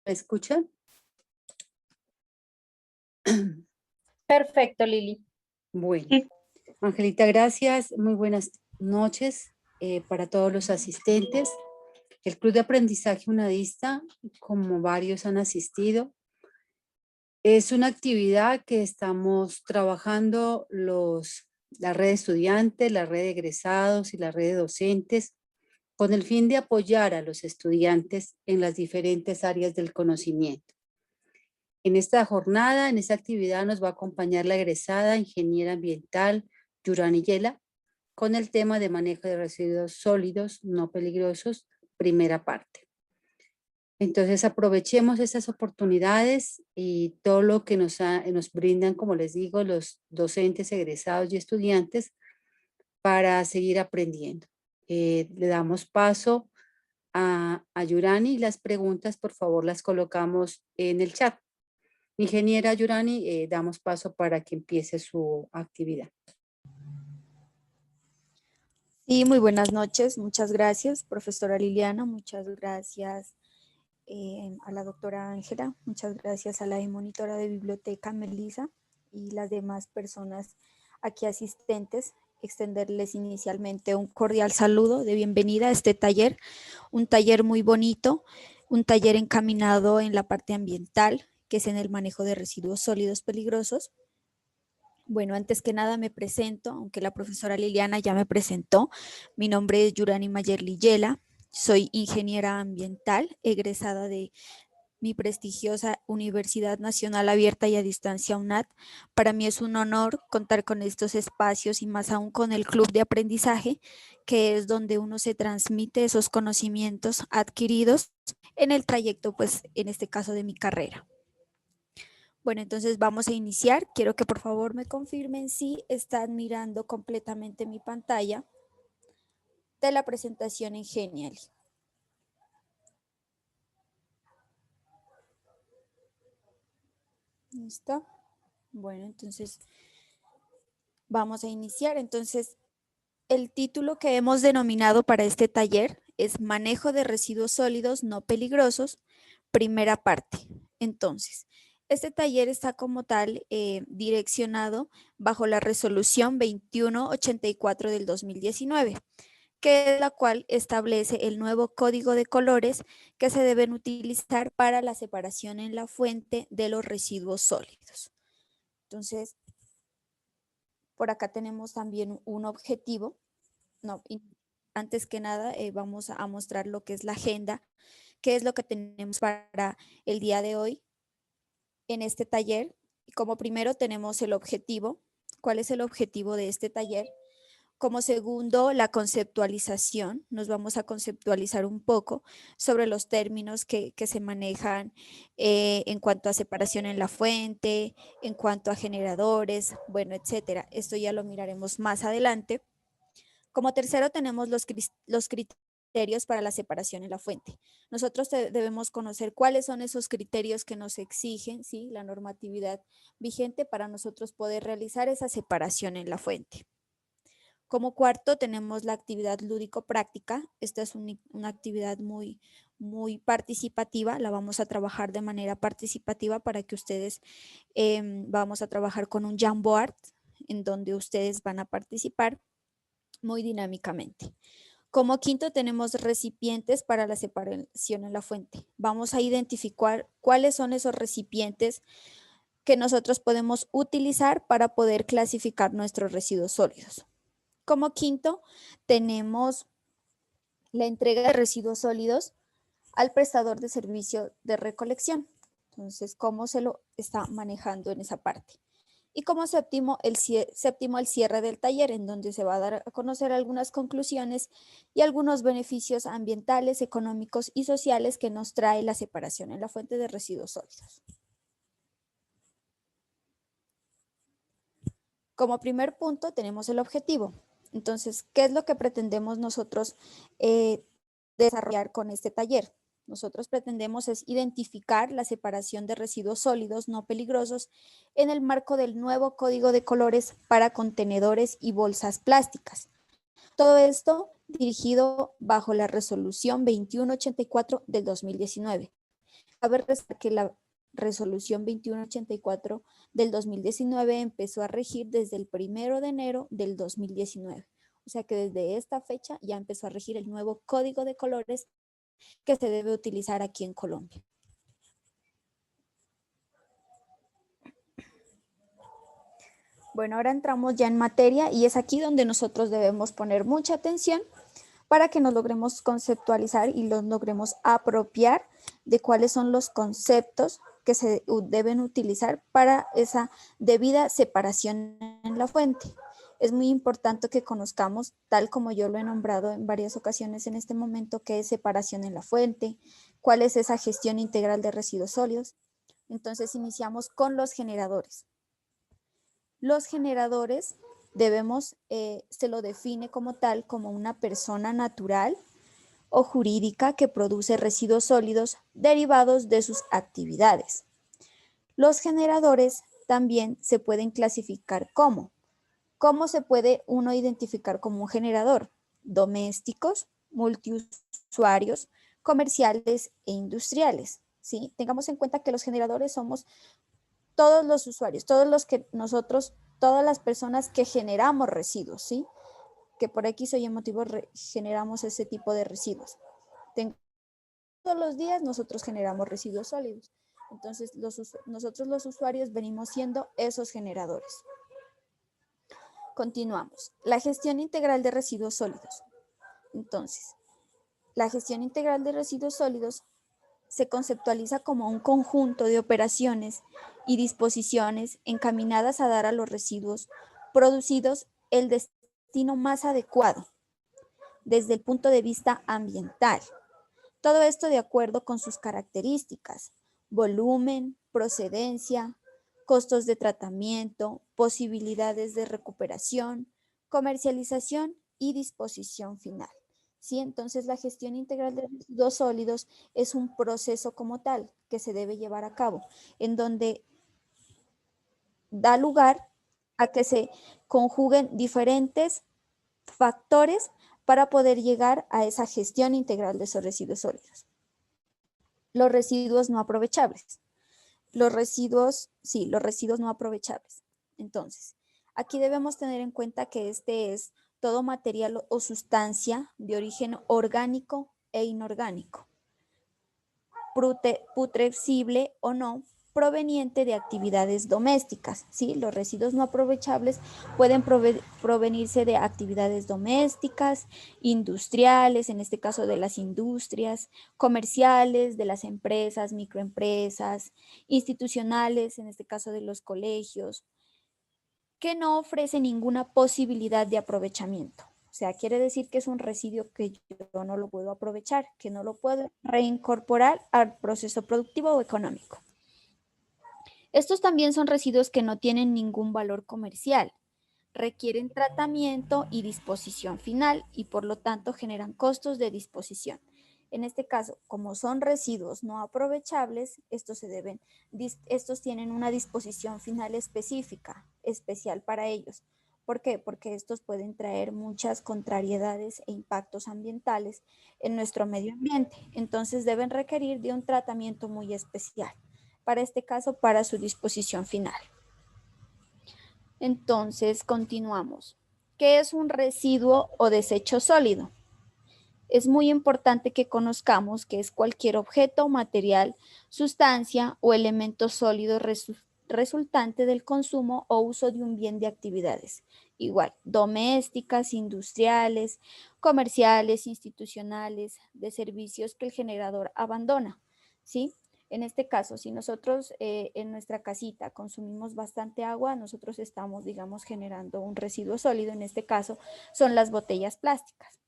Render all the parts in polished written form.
¿Me escuchan? Perfecto, Lili. Bueno, Angelita, gracias. Muy buenas noches para todos los asistentes. El Club de Aprendizaje Unadista, como varios han asistido, es una actividad que estamos trabajando la red de estudiantes, la red de egresados y la red de docentes con el fin de apoyar a los estudiantes en las diferentes áreas del conocimiento. En esta jornada, en esta actividad, nos va a acompañar la egresada ingeniera ambiental Yurani Yela con el tema de manejo de residuos sólidos no peligrosos, primera parte. Entonces, aprovechemos estas oportunidades y todo lo que nos brindan, como les digo, los docentes, egresados y estudiantes para seguir aprendiendo. Le damos paso a Yurani y las preguntas, por favor, las colocamos en el chat. Ingeniera Yurani, damos paso para que empiece su actividad. Sí, muy buenas noches. Muchas gracias, profesora Liliana. Muchas gracias a la doctora Ángela. Muchas gracias a la monitora de biblioteca, Melissa, y las demás personas aquí asistentes. Extenderles inicialmente un cordial saludo de bienvenida a este taller, un taller muy bonito, un taller encaminado en la parte ambiental, que es en el manejo de residuos sólidos peligrosos. Bueno, antes que nada me presento, aunque la profesora Liliana ya me presentó. Mi nombre es Yurani Mayerli Yela, soy ingeniera ambiental, egresada de mi prestigiosa Universidad Nacional Abierta y a Distancia UNAD. Para mí es un honor contar con estos espacios y más aún con el club de aprendizaje, que es donde uno se transmite esos conocimientos adquiridos en el trayecto, pues en este caso de mi carrera. Bueno, entonces vamos a iniciar. Quiero que por favor me confirmen si están mirando completamente mi pantalla de la presentación en Genially. ¿Listo? Bueno, entonces vamos a iniciar. Entonces, el título que hemos denominado para este taller es Manejo de residuos sólidos no peligrosos, primera parte. Entonces, este taller está como tal direccionado bajo la resolución 2184 del 2019, que es la cual establece el nuevo código de colores que se deben utilizar para la separación en la fuente de los residuos sólidos. Entonces, por acá tenemos también un objetivo. No, antes que nada vamos a mostrar lo que es la agenda, qué es lo que tenemos para el día de hoy en este taller. Como primero tenemos el objetivo. ¿Cuál es el objetivo de este taller? Como segundo, la conceptualización. Nos vamos a conceptualizar un poco sobre los términos que se manejan en cuanto a separación en la fuente, en cuanto a generadores, bueno, etcétera. Esto ya lo miraremos más adelante. Como tercero tenemos los criterios para la separación en la fuente. Nosotros debemos conocer cuáles son esos criterios que nos exigen, ¿sí?, la normatividad vigente para nosotros poder realizar esa separación en la fuente. Como cuarto tenemos la actividad lúdico-práctica. Esta es una actividad muy participativa. La vamos a trabajar de manera participativa para que ustedes, vamos a trabajar con un Jamboard en donde ustedes van a participar muy dinámicamente. Como quinto tenemos recipientes para la separación en la fuente. Vamos a identificar cuáles son esos recipientes que nosotros podemos utilizar para poder clasificar nuestros residuos sólidos. Como quinto tenemos la entrega de residuos sólidos al prestador de servicio de recolección. Entonces, cómo se lo está manejando en esa parte. Y como séptimo, el cierre del taller, en donde se va a dar a conocer algunas conclusiones y algunos beneficios ambientales, económicos y sociales que nos trae la separación en la fuente de residuos sólidos. Como primer punto tenemos el objetivo. Entonces, ¿qué es lo que pretendemos nosotros desarrollar con este taller? Nosotros pretendemos es identificar la separación de residuos sólidos no peligrosos en el marco del nuevo código de colores para contenedores y bolsas plásticas. Todo esto dirigido bajo la resolución 2184 del 2019, Cabe resaltar que la resolución 2184 del 2019 empezó a regir desde el 1 de enero del 2019. O sea que desde esta fecha ya empezó a regir el nuevo código de colores que se debe utilizar aquí en Colombia. Bueno, ahora entramos ya en materia y es aquí donde nosotros debemos poner mucha atención para que nos logremos conceptualizar y los logremos apropiar de cuáles son los conceptos que se deben utilizar para esa debida separación en la fuente. Es muy importante que conozcamos, tal como yo lo he nombrado en varias ocasiones en este momento, qué es separación en la fuente, cuál es esa gestión integral de residuos sólidos. Entonces iniciamos con los generadores. Los generadores se lo define como tal, como una persona natural o jurídica que produce residuos sólidos derivados de sus actividades. Los generadores también se pueden clasificar como. ¿Cómo se puede uno identificar como un generador? Domésticos, multiusuarios, comerciales e industriales. ¿Sí? Tengamos en cuenta que los generadores somos todos los usuarios, todas las personas que generamos residuos, ¿sí? Que por X o Y motivo generamos ese tipo de residuos. Todos los días nosotros generamos residuos sólidos. Entonces, nosotros los usuarios venimos siendo esos generadores. Continuamos. La gestión integral de residuos sólidos. Entonces, la gestión integral de residuos sólidos se conceptualiza como un conjunto de operaciones y disposiciones encaminadas a dar a los residuos producidos el destino más adecuado desde el punto de vista ambiental. Todo esto de acuerdo con sus características, volumen, procedencia, costos de tratamiento, posibilidades de recuperación, comercialización y disposición final. ¿Sí? Entonces, la gestión integral de residuos sólidos es un proceso como tal que se debe llevar a cabo, en donde da lugar a que se conjuguen diferentes factores para poder llegar a esa gestión integral de esos residuos sólidos. Los residuos no aprovechables. Los residuos no aprovechables. Entonces, aquí debemos tener en cuenta que este es todo material o sustancia de origen orgánico e inorgánico, putrescible o no, proveniente de actividades domésticas, ¿sí? Los residuos no aprovechables pueden provenirse de actividades domésticas, industriales, en este caso de las industrias, comerciales, de las empresas, microempresas, institucionales, en este caso de los colegios, que no ofrece ninguna posibilidad de aprovechamiento. O sea, quiere decir que es un residuo que yo no lo puedo aprovechar, que no lo puedo reincorporar al proceso productivo o económico. Estos también son residuos que no tienen ningún valor comercial, requieren tratamiento y disposición final y por lo tanto generan costos de disposición. En este caso, como son residuos no aprovechables, estos tienen una disposición final específica, especial para ellos. ¿Por qué? Porque estos pueden traer muchas contrariedades e impactos ambientales en nuestro medio ambiente. Entonces deben requerir de un tratamiento muy especial. Para este caso, para su disposición final. Entonces, continuamos. ¿Qué es un residuo o desecho sólido? Es muy importante que conozcamos que es cualquier objeto, material, sustancia o elemento sólido resultante del consumo o uso de un bien de actividades. Igual, domésticas, industriales, comerciales, institucionales, de servicios que el generador abandona, ¿sí? En este caso, si nosotros en nuestra casita consumimos bastante agua, nosotros estamos, digamos, generando un residuo sólido. En este caso, son las botellas plásticas.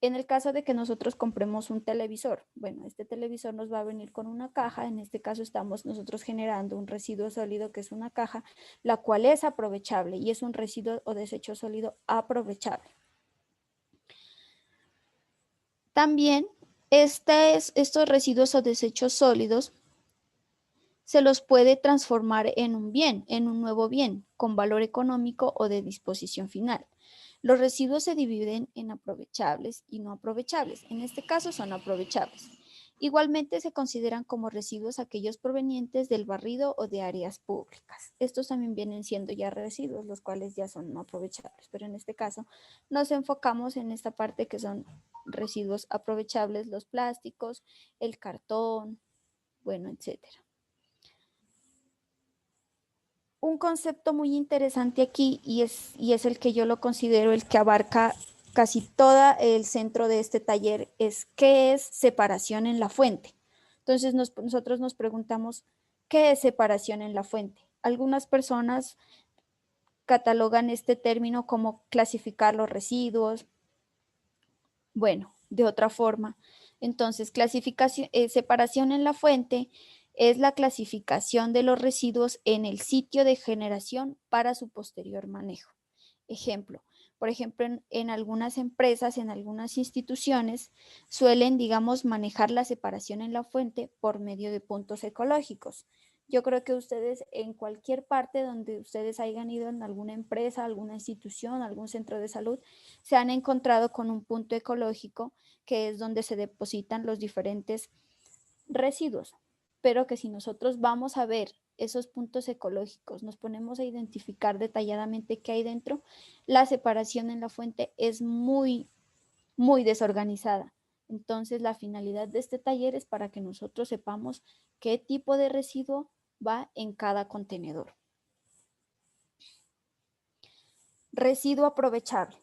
En el caso de que nosotros compremos un televisor, bueno, este televisor nos va a venir con una caja. En este caso estamos nosotros generando un residuo sólido que es una caja, la cual es aprovechable y es un residuo o desecho sólido aprovechable. También estos residuos o desechos sólidos se los puede transformar en un bien, en un nuevo bien, con valor económico o de disposición final. Los residuos se dividen en aprovechables y no aprovechables. En este caso son aprovechables. Igualmente se consideran como residuos aquellos provenientes del barrido o de áreas públicas. Estos también vienen siendo ya residuos, los cuales ya son no aprovechables, pero en este caso nos enfocamos en esta parte que son residuos aprovechables, los plásticos, el cartón, bueno, etcétera. Un concepto muy interesante aquí y es el que yo lo considero el que abarca casi todo el centro de este taller es ¿qué es separación en la fuente? Entonces nosotros nos preguntamos ¿qué es separación en la fuente? Algunas personas catalogan este término como clasificar los residuos. Bueno, de otra forma. Entonces, separación en la fuente es la clasificación de los residuos en el sitio de generación para su posterior manejo. Ejemplo, por ejemplo, en algunas empresas, en algunas instituciones, suelen, digamos, manejar la separación en la fuente por medio de puntos ecológicos. Yo creo que ustedes en cualquier parte donde ustedes hayan ido en alguna empresa, alguna institución, algún centro de salud, se han encontrado con un punto ecológico que es donde se depositan los diferentes residuos. Pero que si nosotros vamos a ver esos puntos ecológicos, nos ponemos a identificar detalladamente qué hay dentro, la separación en la fuente es muy, muy desorganizada. Entonces, la finalidad de este taller es para que nosotros sepamos qué tipo de residuo va en cada contenedor. Residuo aprovechable.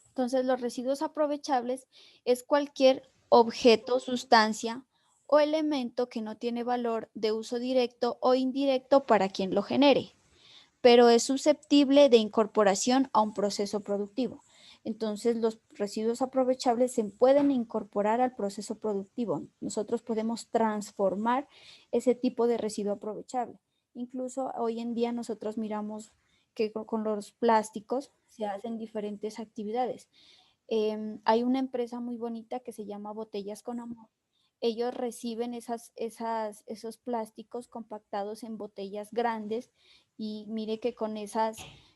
Entonces, los residuos aprovechables es cualquier objeto, sustancia o elemento que no tiene valor de uso directo o indirecto para quien lo genere, pero es susceptible de incorporación a un proceso productivo. Entonces, los residuos aprovechables se pueden incorporar al proceso productivo. Nosotros podemos transformar ese tipo de residuo aprovechable. Incluso hoy en día nosotros miramos que con los plásticos se hacen diferentes actividades. Hay una empresa muy bonita que se llama Botellas con Amor. Ellos reciben esos plásticos compactados en botellas grandes y mire que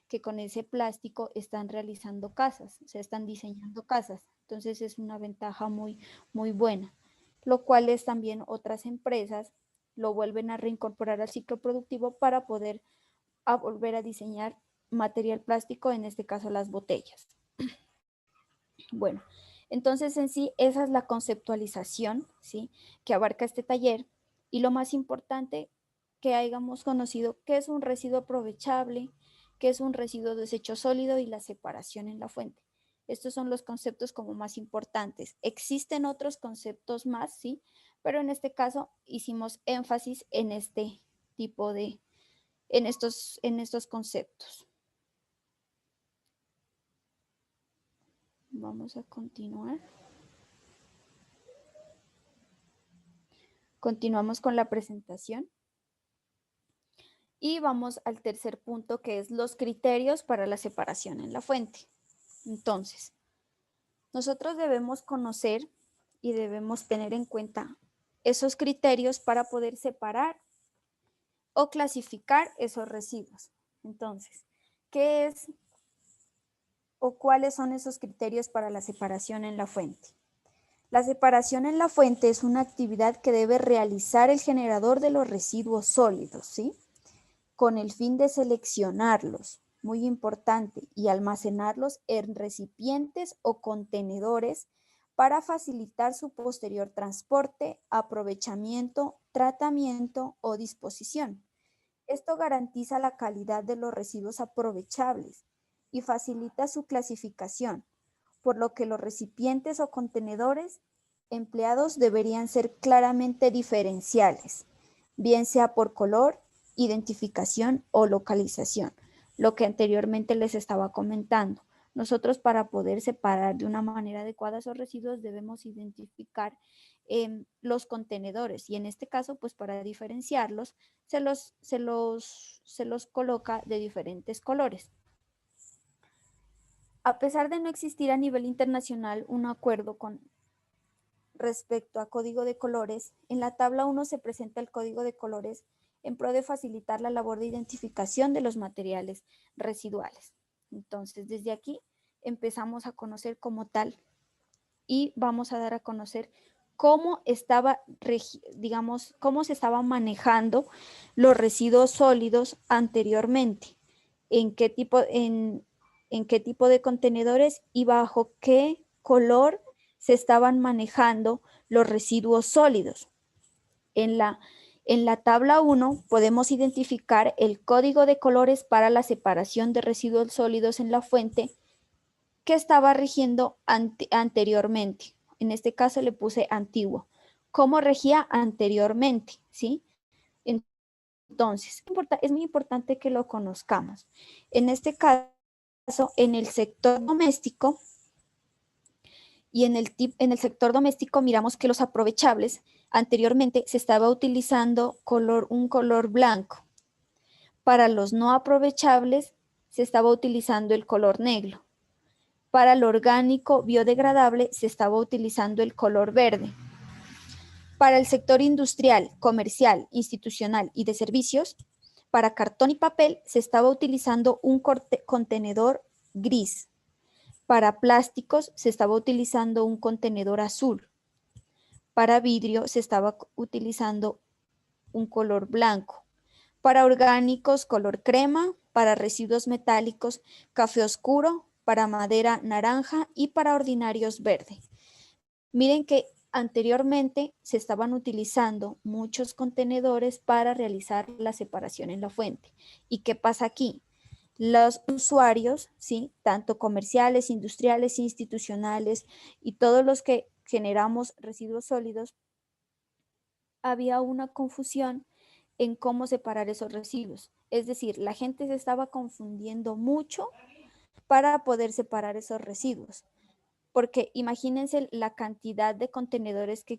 que con ese plástico están realizando casas, se están diseñando casas. Entonces es una ventaja muy, muy buena, lo cual es también otras empresas lo vuelven a reincorporar al ciclo productivo para poder volver a diseñar material plástico, en este caso las botellas. Bueno, entonces en sí esa es la conceptualización, ¿sí? Que abarca este taller y lo más importante que hayamos conocido qué es un residuo aprovechable, qué es un residuo desecho sólido y la separación en la fuente. Estos son los conceptos como más importantes. Existen otros conceptos más, ¿sí? Pero en este caso hicimos énfasis en este tipo de, en estos conceptos. Vamos a continuar. Continuamos con la presentación. Y vamos al tercer punto, que es los criterios para la separación en la fuente. Entonces, nosotros debemos conocer y debemos tener en cuenta esos criterios para poder separar o clasificar esos residuos. Entonces, ¿qué es o cuáles son esos criterios para la separación en la fuente? La separación en la fuente es una actividad que debe realizar el generador de los residuos sólidos, ¿sí? Con el fin de seleccionarlos, muy importante, y almacenarlos en recipientes o contenedores para facilitar su posterior transporte, aprovechamiento, tratamiento o disposición. Esto garantiza la calidad de los residuos aprovechables y facilita su clasificación, por lo que los recipientes o contenedores empleados deberían ser claramente diferenciales, bien sea por color, identificación o localización, lo que anteriormente les estaba comentando. Nosotros para poder separar de una manera adecuada esos residuos debemos identificar los contenedores y en este caso pues para diferenciarlos se los coloca de diferentes colores. A pesar de no existir a nivel internacional un acuerdo con respecto a código de colores, en la tabla 1 se presenta el código de colores en pro de facilitar la labor de identificación de los materiales residuales. Entonces, desde aquí empezamos a conocer como tal y vamos a dar a conocer cómo estaba, digamos, cómo se estaban manejando los residuos sólidos anteriormente, en qué tipo de contenedores y bajo qué color se estaban manejando los residuos sólidos. En la tabla 1 podemos identificar el código de colores para la separación de residuos sólidos en la fuente que estaba rigiendo anteriormente. En este caso le puse antiguo. ¿Cómo regía anteriormente? ¿Sí? Entonces, es muy importante que lo conozcamos. En este caso, en el sector doméstico, y en el sector doméstico miramos que los aprovechables anteriormente se estaba utilizando un color blanco. Para los no aprovechables se estaba utilizando el color negro. Para lo orgánico biodegradable se estaba utilizando el color verde. Para el sector industrial, comercial, institucional y de servicios, para cartón y papel se estaba utilizando un contenedor gris. Para plásticos se estaba utilizando un contenedor azul. Para vidrio se estaba utilizando un color blanco. Para orgánicos, color crema. Para residuos metálicos, café oscuro. Para madera, naranja. Y para ordinarios, verde. Miren que anteriormente se estaban utilizando muchos contenedores para realizar la separación en la fuente. ¿Y qué pasa aquí? Los usuarios, ¿sí? Tanto comerciales, industriales, institucionales y todos los que generamos residuos sólidos, había una confusión en cómo separar esos residuos. Es decir, la gente se estaba confundiendo mucho para poder separar esos residuos. Porque imagínense la cantidad de contenedores que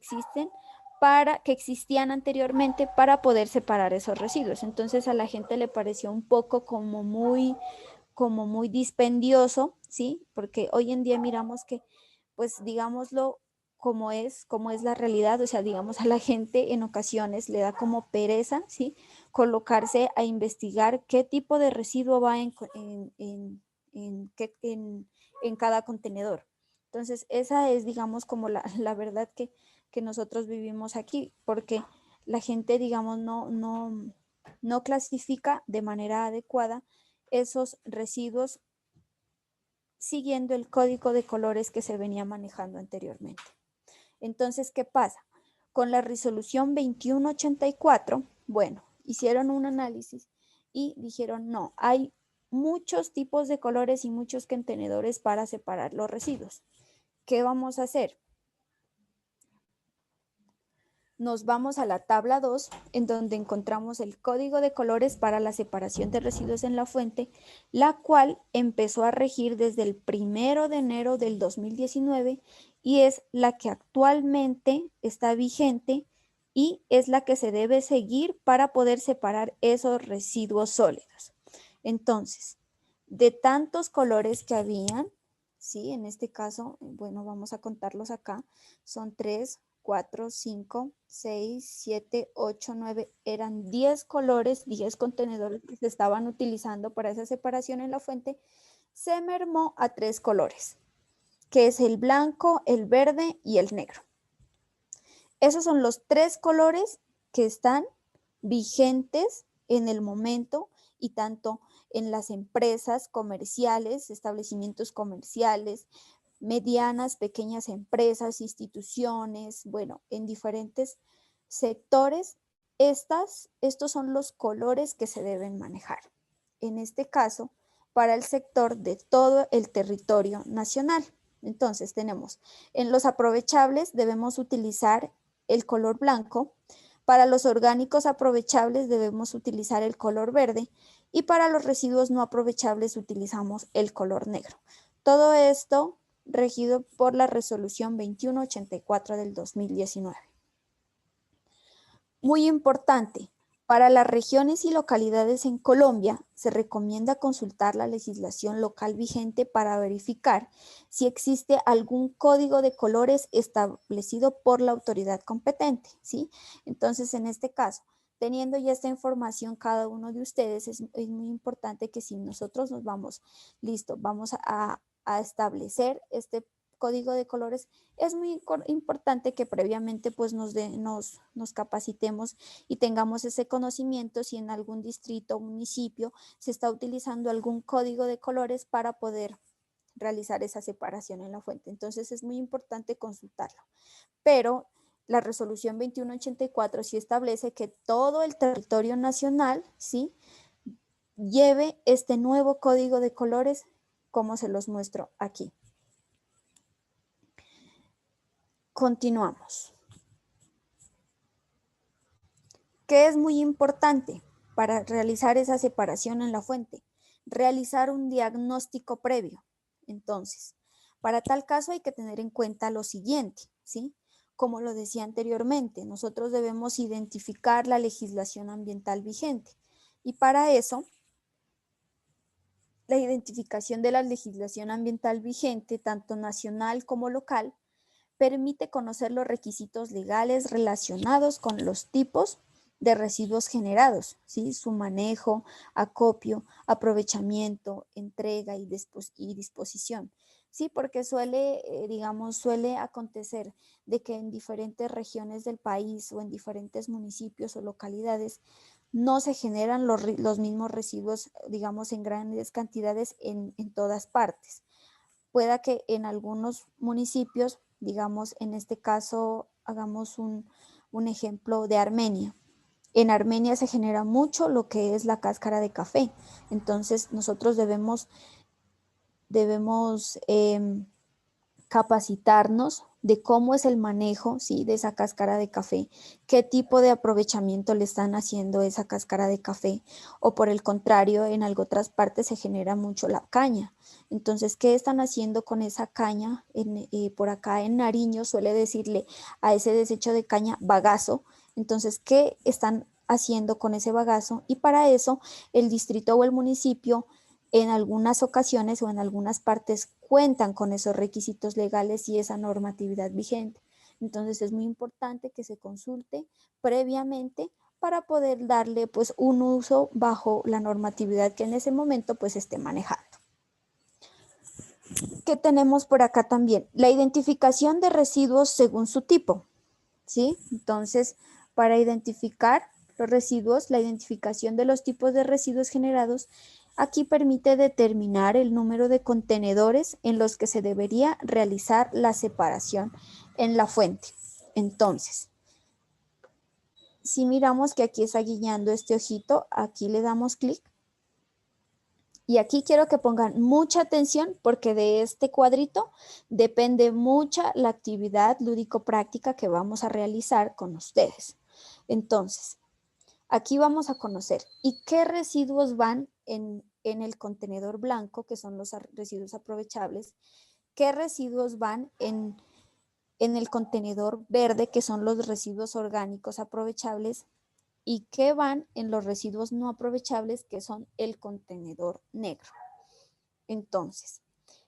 existían anteriormente para poder separar esos residuos. Entonces a la gente le pareció un poco como muy dispendioso, ¿sí? Porque hoy en día miramos que, pues digámoslo como es la realidad, o sea, digamos a la gente en ocasiones le da como pereza, ¿sí? Colocarse a investigar qué tipo de residuo va en cada contenedor. Entonces, esa es, digamos, como la verdad que nosotros vivimos aquí, porque la gente, digamos, no clasifica de manera adecuada esos residuos siguiendo el código de colores que se venía manejando anteriormente. Entonces, ¿qué pasa? Con la resolución 2184, bueno, hicieron un análisis y dijeron, no, hay muchos tipos de colores y muchos contenedores para separar los residuos. ¿Qué vamos a hacer? Nos vamos a la tabla 2, en donde encontramos el código de colores para la separación de residuos en la fuente, la cual empezó a regir desde el 1 de enero del 2019 y es la que actualmente está vigente y es la que se debe seguir para poder separar esos residuos sólidos. Entonces, de tantos colores que habían, ¿sí? En este caso, bueno, vamos a contarlos acá, son 3, 4, 5, 6, 7, 8, 9, eran 10 colores, 10 contenedores que se estaban utilizando para esa separación en la fuente, se mermó a 3 colores, que es el blanco, el verde y el negro. Esos son los 3 colores que están vigentes en el momento y tanto en las empresas comerciales, establecimientos comerciales, medianas, pequeñas empresas, instituciones, bueno, en diferentes sectores, estos son los colores que se deben manejar. En este caso, para el sector de todo el territorio nacional. Entonces, tenemos en los aprovechables debemos utilizar el color blanco, para los orgánicos aprovechables debemos utilizar el color verde y para los residuos no aprovechables utilizamos el color negro. Todo esto regido por la resolución 2184 del 2019. Muy importante, para las regiones y localidades en Colombia se recomienda consultar la legislación local vigente para verificar si existe algún código de colores establecido por la autoridad competente, ¿sí? Entonces, en este caso, teniendo ya esta información cada uno de ustedes, es muy importante que si nosotros nos vamos, listo, vamos a establecer este código de colores, es muy importante que previamente pues nos capacitemos y tengamos ese conocimiento si en algún distrito o municipio se está utilizando algún código de colores para poder realizar esa separación en la fuente. Entonces es muy importante consultarlo. Pero la resolución 2184 sí establece que todo el territorio nacional, ¿sí?, lleve este nuevo código de colores, como se los muestro aquí. Continuamos. ¿Qué es muy importante para realizar esa separación en la fuente? Realizar un diagnóstico previo. Entonces, para tal caso hay que tener en cuenta lo siguiente, ¿sí? Como lo decía anteriormente, nosotros debemos identificar la legislación ambiental vigente y para eso, la identificación de la legislación ambiental vigente, tanto nacional como local, permite conocer los requisitos legales relacionados con los tipos de residuos generados, ¿sí? Su manejo, acopio, aprovechamiento, entrega y disposición. Sí, porque suele acontecer de que en diferentes regiones del país o en diferentes municipios o localidades no se generan los mismos residuos, digamos, en grandes cantidades en todas partes. Pueda que en algunos municipios, digamos, en este caso, hagamos un ejemplo de Armenia. En Armenia se genera mucho lo que es la cáscara de café. Entonces, nosotros debemos capacitarnos de cómo es el manejo, ¿sí?, de esa cáscara de café, qué tipo de aprovechamiento le están haciendo esa cáscara de café, o por el contrario, en otras partes se genera mucho la caña. Entonces, ¿qué están haciendo con esa caña? Por acá en Nariño suele decirle a ese desecho de caña bagazo. Entonces, ¿qué están haciendo con ese bagazo? Y para eso, el distrito o el municipio en algunas ocasiones o en algunas partes cuentan con esos requisitos legales y esa normatividad vigente. Entonces es muy importante que se consulte previamente para poder darle pues un uso bajo la normatividad que en ese momento pues esté manejando. ¿Qué tenemos por acá también? La identificación de residuos según su tipo, ¿sí? Entonces, para identificar los residuos, la identificación de los tipos de residuos generados, aquí permite determinar el número de contenedores en los que se debería realizar la separación en la fuente. Entonces, si miramos que aquí está guiando este ojito, aquí le damos clic. Y aquí quiero que pongan mucha atención porque de este cuadrito depende mucha la actividad lúdico-práctica que vamos a realizar con ustedes. Entonces, aquí vamos a conocer y qué residuos van en el contenedor blanco, que son los residuos aprovechables, qué residuos van en el contenedor verde, que son los residuos orgánicos aprovechables, y qué van en los residuos no aprovechables, que son el contenedor negro. Entonces,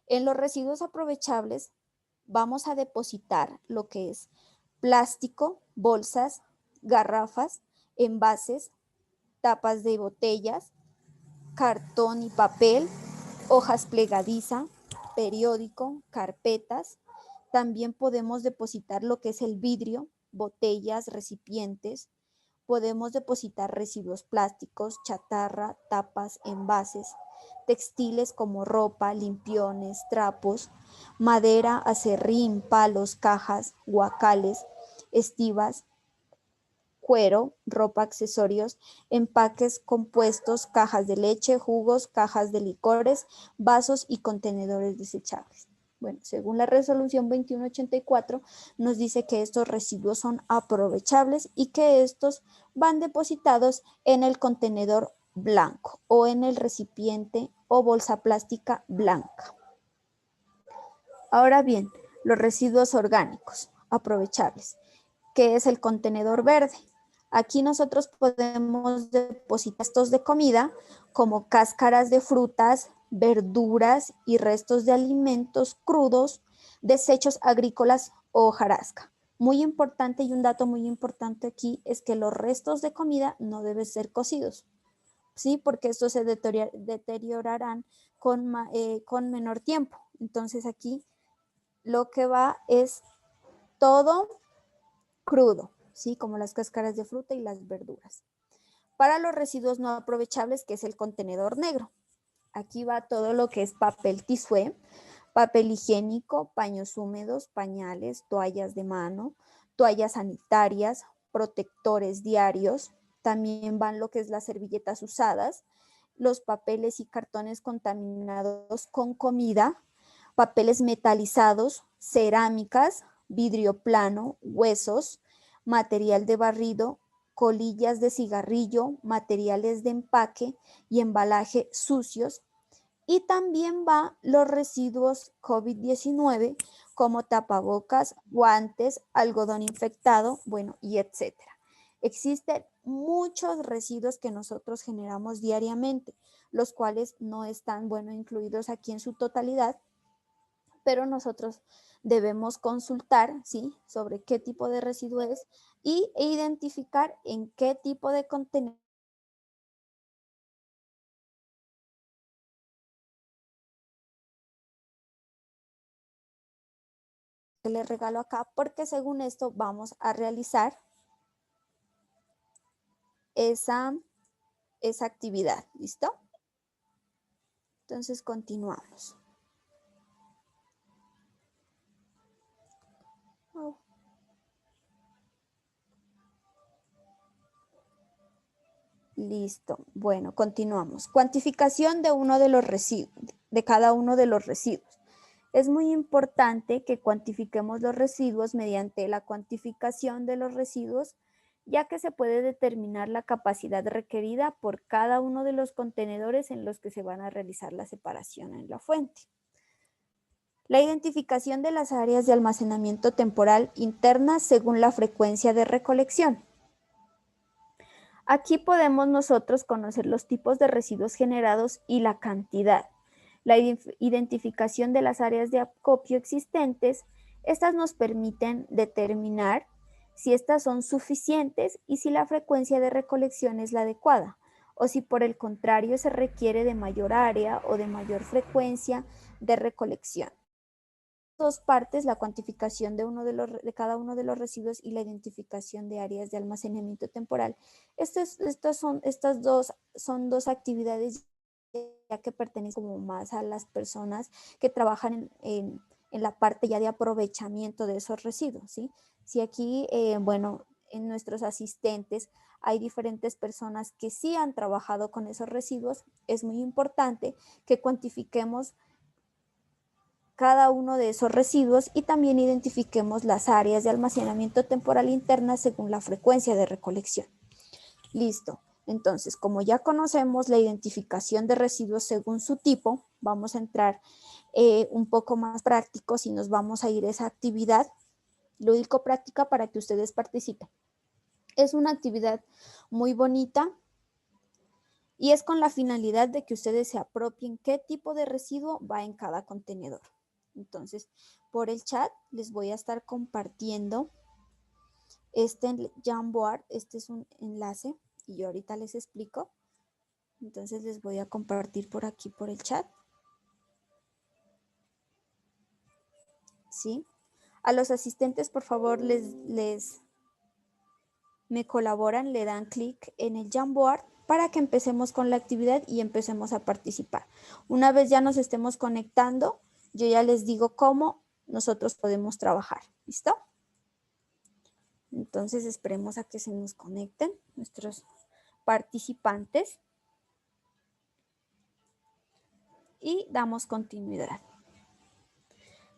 en los residuos aprovechables vamos a depositar lo que es plástico, bolsas, garrafas, envases, tapas de botellas, cartón y papel, hojas plegadiza, periódico, carpetas. También podemos depositar lo que es el vidrio, botellas, recipientes. Podemos depositar residuos plásticos, chatarra, tapas, envases, textiles como ropa, limpiones, trapos, madera, acerrín, palos, cajas, guacales, estivas, cuero, ropa, accesorios, empaques compuestos, cajas de leche, jugos, cajas de licores, vasos y contenedores desechables. Bueno, según la resolución 2184, nos dice que estos residuos son aprovechables y que estos van depositados en el contenedor blanco o en el recipiente o bolsa plástica blanca. Ahora bien, los residuos orgánicos aprovechables, que es el contenedor verde. Aquí nosotros podemos depositar restos de comida como cáscaras de frutas, verduras y restos de alimentos crudos, desechos agrícolas o hojarasca. Muy importante y un dato muy importante aquí es que los restos de comida no deben ser cocidos, ¿sí? Porque estos se deteriorarán con menor tiempo. Entonces aquí lo que va es todo crudo, ¿sí? Como las cáscaras de fruta y las verduras. Para los residuos no aprovechables, que es el contenedor negro. Aquí va todo lo que es papel tisué, papel higiénico, paños húmedos, pañales, toallas de mano, toallas sanitarias, protectores diarios. También van lo que es las servilletas usadas, los papeles y cartones contaminados con comida, papeles metalizados, cerámicas, vidrio plano, huesos, material de barrido, colillas de cigarrillo, materiales de empaque y embalaje sucios. Y también va los residuos COVID-19 como tapabocas, guantes, algodón infectado, bueno, y etcétera. Existen muchos residuos que nosotros generamos diariamente, los cuales no están, bueno, incluidos aquí en su totalidad, pero nosotros debemos consultar, ¿sí?, sobre qué tipo de residuo es e identificar en qué tipo de contenedor que les regalo acá, porque según esto vamos a realizar esa actividad, ¿listo? Entonces continuamos. Oh. Listo. Bueno, continuamos. Cuantificación de uno de los residuos, de cada uno de los residuos. Es muy importante que cuantifiquemos los residuos mediante la cuantificación de los residuos, ya que se puede determinar la capacidad requerida por cada uno de los contenedores en los que se van a realizar la separación en la fuente. La identificación de las áreas de almacenamiento temporal internas según la frecuencia de recolección. Aquí podemos nosotros conocer los tipos de residuos generados y la cantidad. La identificación de las áreas de acopio existentes, estas nos permiten determinar si estas son suficientes y si la frecuencia de recolección es la adecuada, o si por el contrario se requiere de mayor área o de mayor frecuencia de recolección. Dos partes, la cuantificación de cada uno de los residuos y la identificación de áreas de almacenamiento temporal. Estas dos son dos actividades ya que pertenecen como más a las personas que trabajan en la parte ya de aprovechamiento de esos residuos, ¿sí? Si aquí, bueno, en nuestros asistentes hay diferentes personas que sí han trabajado con esos residuos, es muy importante que cuantifiquemos cada uno de esos residuos y también identifiquemos las áreas de almacenamiento temporal interna según la frecuencia de recolección. Listo. Entonces, como ya conocemos la identificación de residuos según su tipo, vamos a entrar un poco más prácticos y nos vamos a ir a esa actividad lúdico-práctica para que ustedes participen. Es una actividad muy bonita y es con la finalidad de que ustedes se apropien qué tipo de residuo va en cada contenedor. Entonces, por el chat les voy a estar compartiendo este Jamboard. Este es un enlace y yo ahorita les explico. Entonces les voy a compartir por aquí por el chat. ¿Sí? A los asistentes, por favor, me colaboran, le dan clic en el Jamboard para que empecemos con la actividad y empecemos a participar. Una vez ya nos estemos conectando, yo ya les digo cómo nosotros podemos trabajar. ¿Listo? Entonces esperemos a que se nos conecten nuestros participantes y damos continuidad.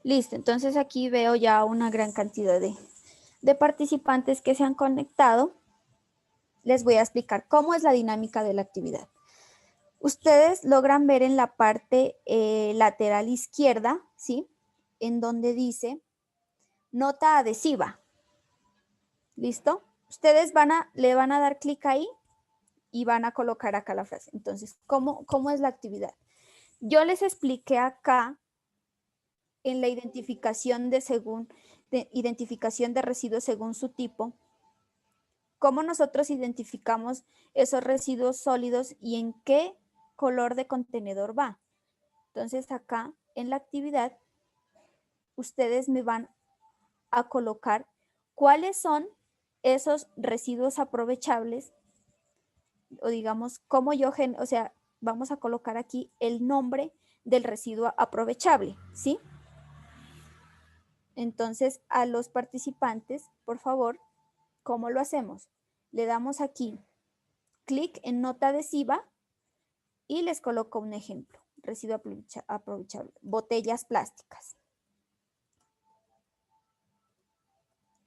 Listo, entonces aquí veo ya una gran cantidad de participantes que se han conectado. Les voy a explicar cómo es la dinámica de la actividad. Ustedes logran ver en la parte lateral izquierda, ¿sí? En donde dice nota adhesiva. ¿Listo? Ustedes le van a dar clic ahí y van a colocar acá la frase. Entonces, ¿cómo es la actividad? Yo les expliqué acá en la identificación identificación de residuos según su tipo, cómo nosotros identificamos esos residuos sólidos y en qué color de contenedor va. Entonces acá en la actividad, ustedes me van a colocar cuáles son esos residuos aprovechables, o digamos, cómo yo, o sea, vamos a colocar aquí el nombre del residuo aprovechable, ¿sí? Entonces, a los participantes, por favor, ¿cómo lo hacemos? Le damos aquí clic en nota adhesiva y les coloco un ejemplo. Residuo aprovechable, botellas plásticas.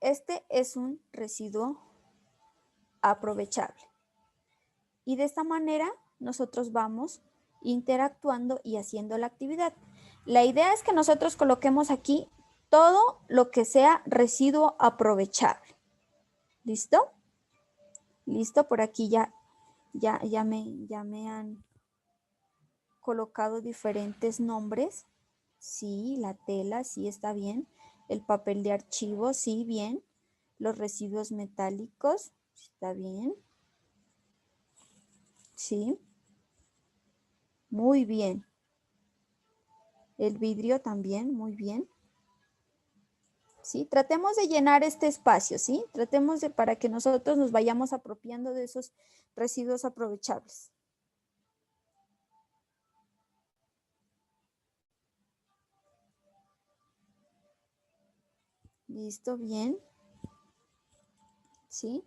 Este es un residuo aprovechable. Y de esta manera nosotros vamos interactuando y haciendo la actividad. La idea es que nosotros coloquemos aquí todo lo que sea residuo aprovechable. ¿Listo? Listo, por aquí ya me han colocado diferentes nombres. Sí, la tela, sí está bien. El papel de archivo, sí, bien. Los residuos metálicos, está bien. Sí. Muy bien. El vidrio también, muy bien. ¿Sí? Tratemos de llenar este espacio, ¿sí? Tratemos de para que nosotros nos vayamos apropiando de esos residuos aprovechables. Listo, bien. ¿Sí?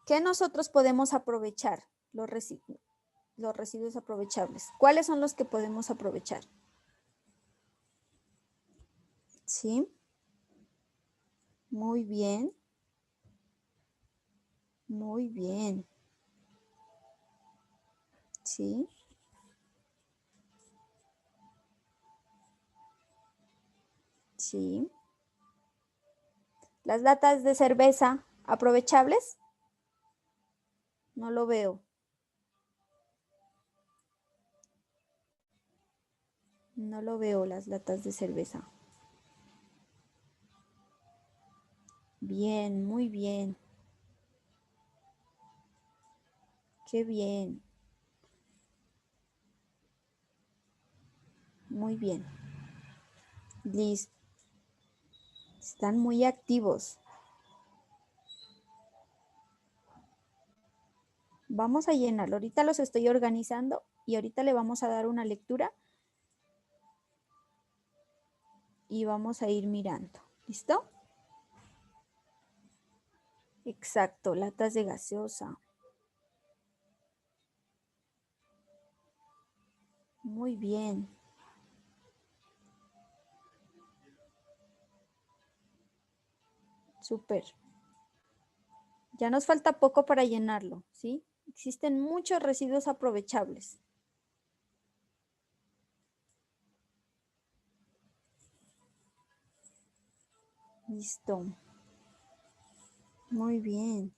¿Qué nosotros podemos aprovechar? Los residuos aprovechables. ¿Cuáles son los que podemos aprovechar? ¿Sí? Muy bien. Muy bien. ¿Sí? Sí. ¿Las latas de cerveza aprovechables? No lo veo. No lo veo, las latas de cerveza. Bien, muy bien. Qué bien. Muy bien. Listo. Están muy activos. Vamos a llenarlo. Ahorita los estoy organizando y ahorita le vamos a dar una lectura y vamos a ir mirando. ¿Listo? Exacto, latas de gaseosa. Muy bien. Súper. Ya nos falta poco para llenarlo, ¿sí? Existen muchos residuos aprovechables. Listo. Muy bien.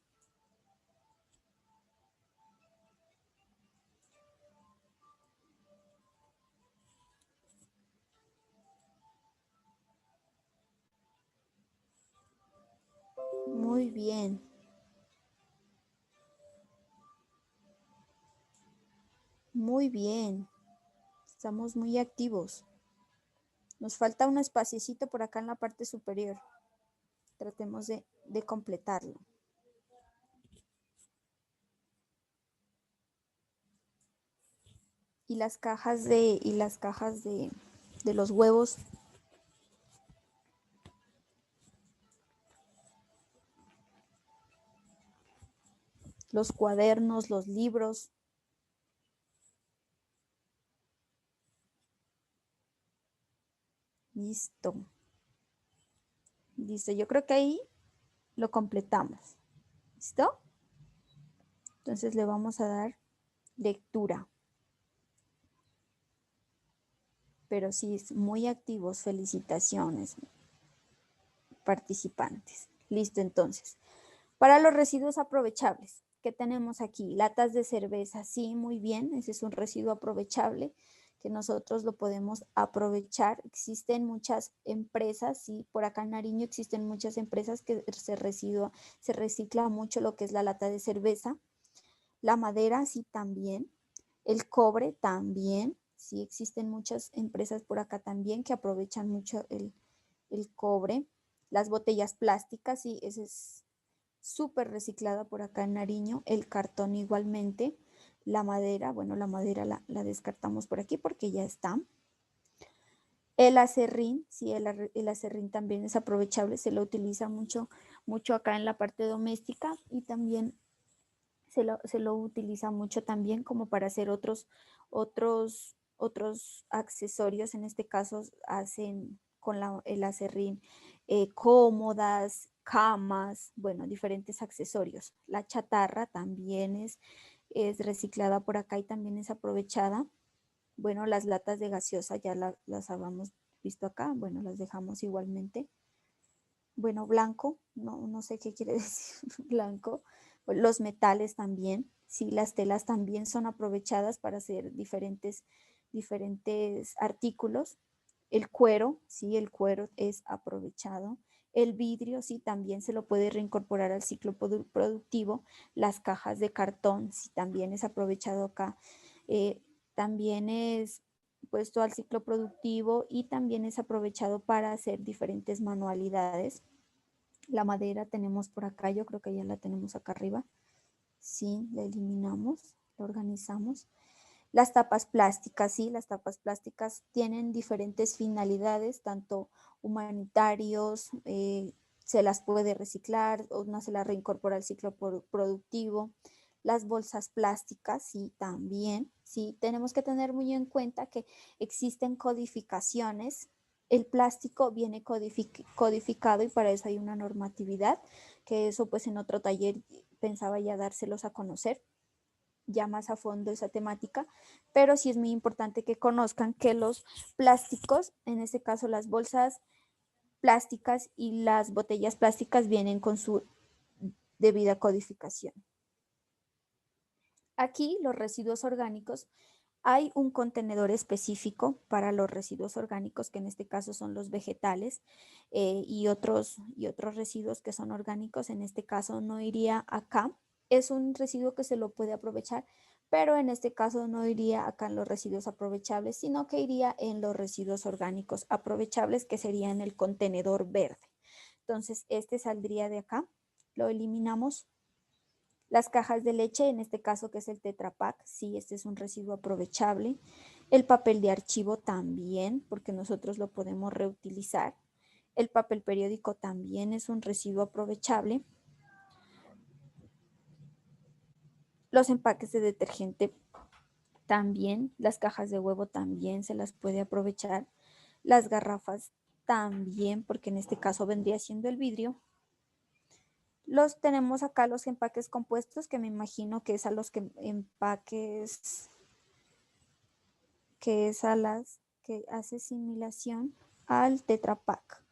Muy bien. Muy bien. Estamos muy activos. Nos falta un espaciecito por acá en la parte superior. Tratemos de completarlo. Y las cajas de los huevos. Los cuadernos, los libros. Listo. Listo. Yo creo que ahí lo completamos. ¿Listo? Entonces le vamos a dar lectura. Pero sí, muy activos. Felicitaciones, participantes. Listo, entonces. Para los residuos aprovechables, ¿qué tenemos aquí? Latas de cerveza, sí, muy bien. Ese es un residuo aprovechable que nosotros lo podemos aprovechar. Existen muchas empresas, sí, por acá en Nariño existen muchas empresas que se recicla mucho lo que es la lata de cerveza. La madera, sí, también. El cobre, también. Sí, existen muchas empresas por acá también que aprovechan mucho el cobre. Las botellas plásticas, sí, ese es súper reciclada por acá en Nariño. El cartón igualmente. La madera, bueno, la madera la descartamos por aquí porque ya está. El acerrín, sí, el acerrín también es aprovechable, se lo utiliza mucho, mucho acá en la parte doméstica y también se lo utiliza mucho también como para hacer otros accesorios. En este caso hacen con el acerrín cómodas, camas, bueno, diferentes accesorios. La chatarra también es reciclada por acá y también es aprovechada. Bueno, las latas de gaseosa ya las habíamos visto acá, bueno, las dejamos igualmente. Bueno, blanco, no sé qué quiere decir blanco. Los metales también, sí, las telas también son aprovechadas para hacer diferentes artículos. El cuero, sí, el cuero es aprovechado. El vidrio, sí, también se lo puede reincorporar al ciclo productivo. Las cajas de cartón, sí, también es aprovechado acá. También es puesto al ciclo productivo y también es aprovechado para hacer diferentes manualidades. La madera tenemos por acá, yo creo que ya la tenemos acá arriba. Sí, la eliminamos, la organizamos. Las tapas plásticas, sí, las tapas plásticas tienen diferentes finalidades, tanto humanitarios, se las puede reciclar o no se las reincorpora al ciclo productivo. Las bolsas plásticas, sí, también, sí, tenemos que tener muy en cuenta que existen codificaciones. El plástico viene codificado y para eso hay una normatividad, que eso pues en otro taller pensaba ya dárselos a conocer ya más a fondo esa temática, pero sí es muy importante que conozcan que los plásticos, en este caso las bolsas plásticas y las botellas plásticas vienen con su debida codificación. Aquí los residuos orgánicos, hay un contenedor específico para los residuos orgánicos, que en este caso son los vegetales y otros residuos que son orgánicos. En este caso no iría acá. Es un residuo que se lo puede aprovechar, pero en este caso no iría acá en los residuos aprovechables, sino que iría en los residuos orgánicos aprovechables, que sería en el contenedor verde. Entonces, este saldría de acá, lo eliminamos. Las cajas de leche, en este caso que es el Tetra Pak, sí, este es un residuo aprovechable. El papel de archivo también, porque nosotros lo podemos reutilizar. El papel periódico también es un residuo aprovechable. Los empaques de detergente también, las cajas de huevo también se las puede aprovechar. Las garrafas también, porque en este caso vendría siendo el vidrio. Los tenemos acá los empaques compuestos, que me imagino que es a los que empaques, que es a las que hace similación al Tetra Pak.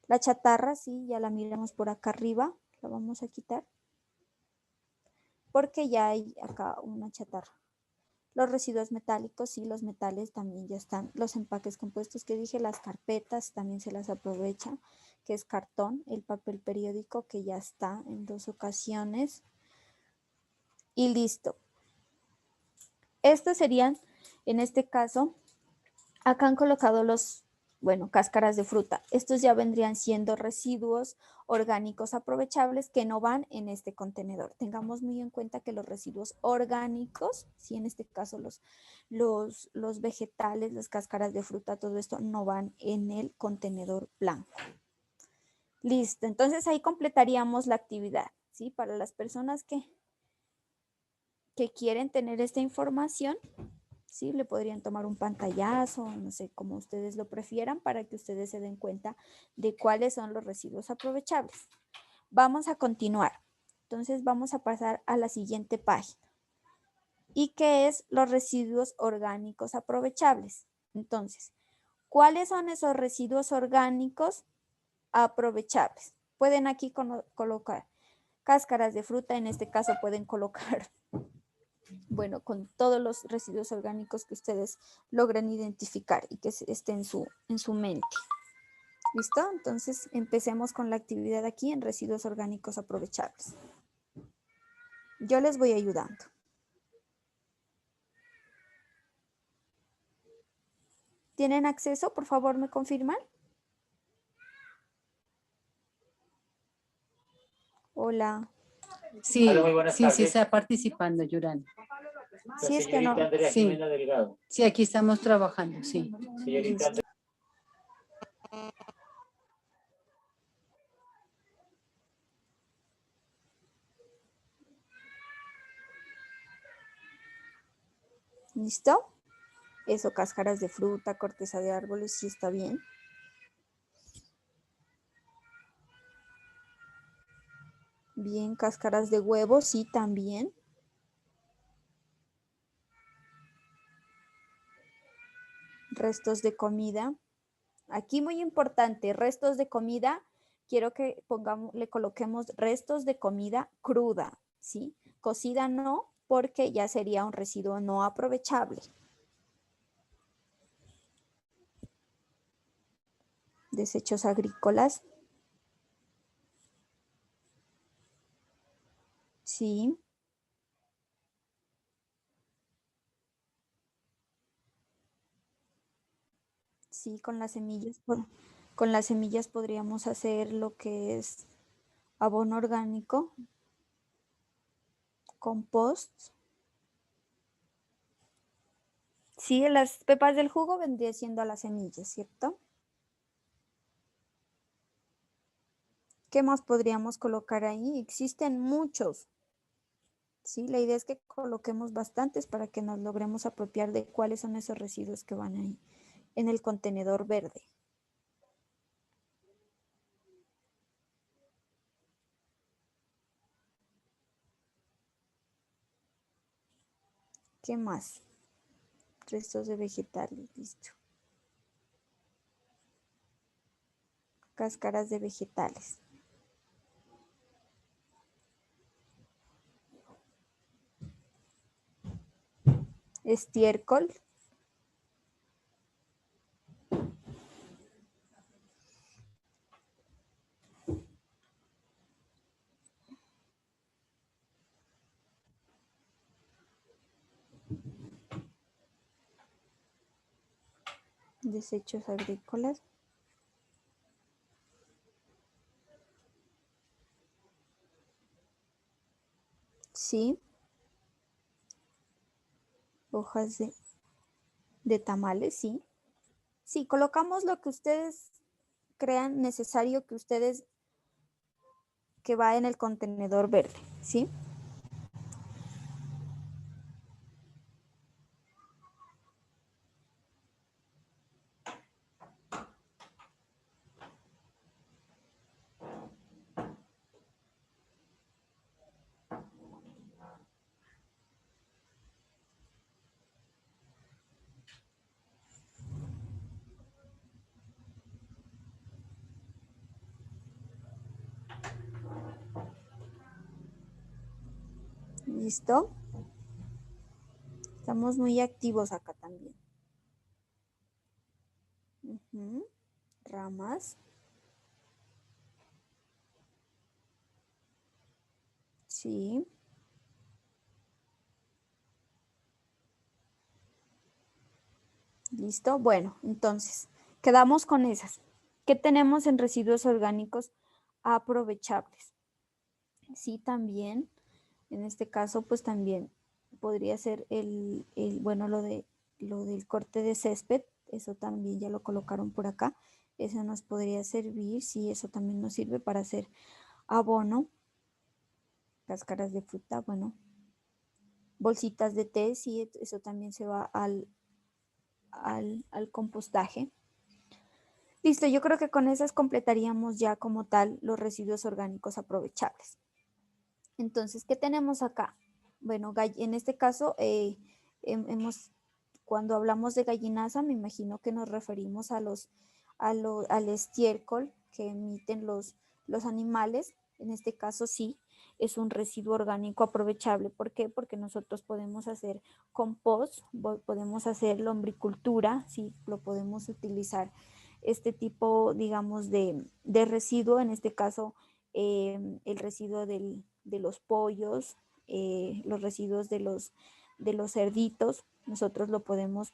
La chatarra, sí, ya la miramos por acá arriba, la vamos a quitar, porque ya hay acá una chatarra. Los residuos metálicos, sí, los metales también ya están. Los empaques compuestos que dije, las carpetas también se las aprovecha, que es cartón, el papel periódico que ya está en 2 ocasiones. Y listo. Estos serían, en este caso, acá han colocado cáscaras de fruta. Estos ya vendrían siendo residuos orgánicos aprovechables que no van en este contenedor. Tengamos muy en cuenta que los residuos orgánicos, sí, en este caso los vegetales, las cáscaras de fruta, todo esto no van en el contenedor blanco. Listo, entonces ahí completaríamos la actividad, ¿sí? Para las personas que quieren tener esta información, ¿sí? Le podrían tomar un pantallazo, no sé, como ustedes lo prefieran, para que ustedes se den cuenta de cuáles son los residuos aprovechables. Vamos a continuar. Entonces vamos a pasar a la siguiente página. ¿Y qué es los residuos orgánicos aprovechables? Entonces, ¿cuáles son esos residuos orgánicos aprovechables? Pueden aquí colocar cáscaras de fruta, en este caso pueden colocar bueno, con todos los residuos orgánicos que ustedes logren identificar y que esté en su mente. ¿Listo? Entonces, empecemos con la actividad aquí en residuos orgánicos aprovechables. Yo les voy ayudando. ¿Tienen acceso? Por favor, ¿me confirman? Hola. Sí, sí está participando, Yurani. Sí, es que no. Sí, sí, aquí estamos trabajando, sí. Listo. ¿Listo? Eso, cáscaras de fruta, corteza de árboles, sí está bien. Bien, cáscaras de huevo, sí, también. Restos de comida. Aquí muy importante, restos de comida, quiero que le coloquemos restos de comida cruda, ¿sí? Cocida no, porque ya sería un residuo no aprovechable. Desechos agrícolas. Sí. Sí, con las semillas podríamos hacer lo que es abono orgánico, compost. Sí, las pepas del jugo vendría siendo a las semillas, ¿cierto? ¿Qué más podríamos colocar ahí? Existen muchos. Sí, la idea es que coloquemos bastantes para que nos logremos apropiar de cuáles son esos residuos que van ahí en el contenedor verde. ¿Qué más? Restos de vegetales, listo. Cáscaras de vegetales. Estiércol. Desechos agrícolas. Sí. Hojas de tamales, sí. Sí, colocamos lo que ustedes crean necesario que va en el contenedor verde, ¿sí? ¿Listo? Estamos muy activos acá también. Ramas. Sí. ¿Listo? Bueno, entonces, quedamos con esas. ¿Qué tenemos en residuos orgánicos aprovechables? Sí, también, en este caso, pues también podría ser bueno, lo del corte de césped, eso también ya lo colocaron por acá. Eso nos podría servir, sí, eso también nos sirve para hacer abono. Cáscaras de fruta, bueno. Bolsitas de té, sí, eso también se va al compostaje. Listo, yo creo que con esas completaríamos ya como tal los residuos orgánicos aprovechables. Entonces, ¿qué tenemos acá? Bueno, en este caso, cuando hablamos de gallinaza, me imagino que nos referimos al estiércol que emiten los animales. En este caso, sí, es un residuo orgánico aprovechable. ¿Por qué? Porque nosotros podemos hacer compost, podemos hacer lombricultura, sí, lo podemos utilizar este tipo, digamos, de residuo, en este caso, el residuo de los pollos, los residuos de los cerditos, nosotros lo podemos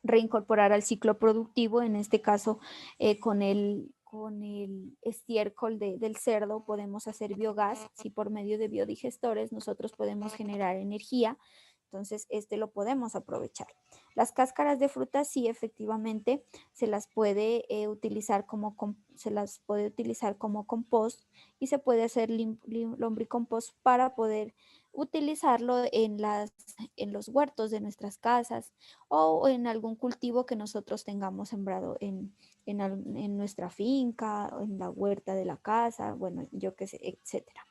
reincorporar al ciclo productivo, en este caso con el estiércol del cerdo podemos hacer biogás, si por medio de biodigestores nosotros podemos generar energía, entonces este lo podemos aprovechar. Las cáscaras de frutas sí, efectivamente se las puede utilizar como compost y se puede hacer lombricompost para poder utilizarlo en los huertos de nuestras casas o en algún cultivo que nosotros tengamos sembrado en nuestra finca, o en la huerta de la casa, bueno, yo qué sé, etcétera.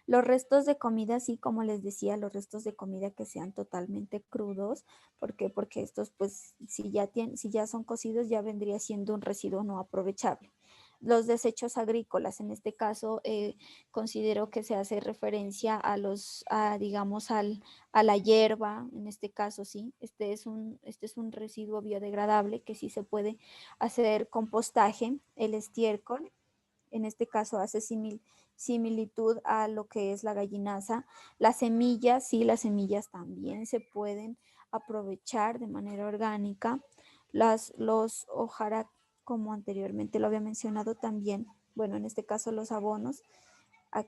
Los restos de comida, sí, como les decía, los restos de comida que sean totalmente crudos. ¿Por qué? Porque estos, pues, si ya son cocidos, ya vendría siendo un residuo no aprovechable. Los desechos agrícolas, en este caso, considero que se hace referencia digamos, a la hierba, en este caso, sí. Este es un residuo biodegradable que sí se puede hacer compostaje, el estiércol, en este caso hace similitud a lo que es la gallinaza. Las semillas, sí, las semillas también se pueden aprovechar de manera orgánica. Los hojarascas, como anteriormente lo había mencionado también, bueno, en este caso los abonos,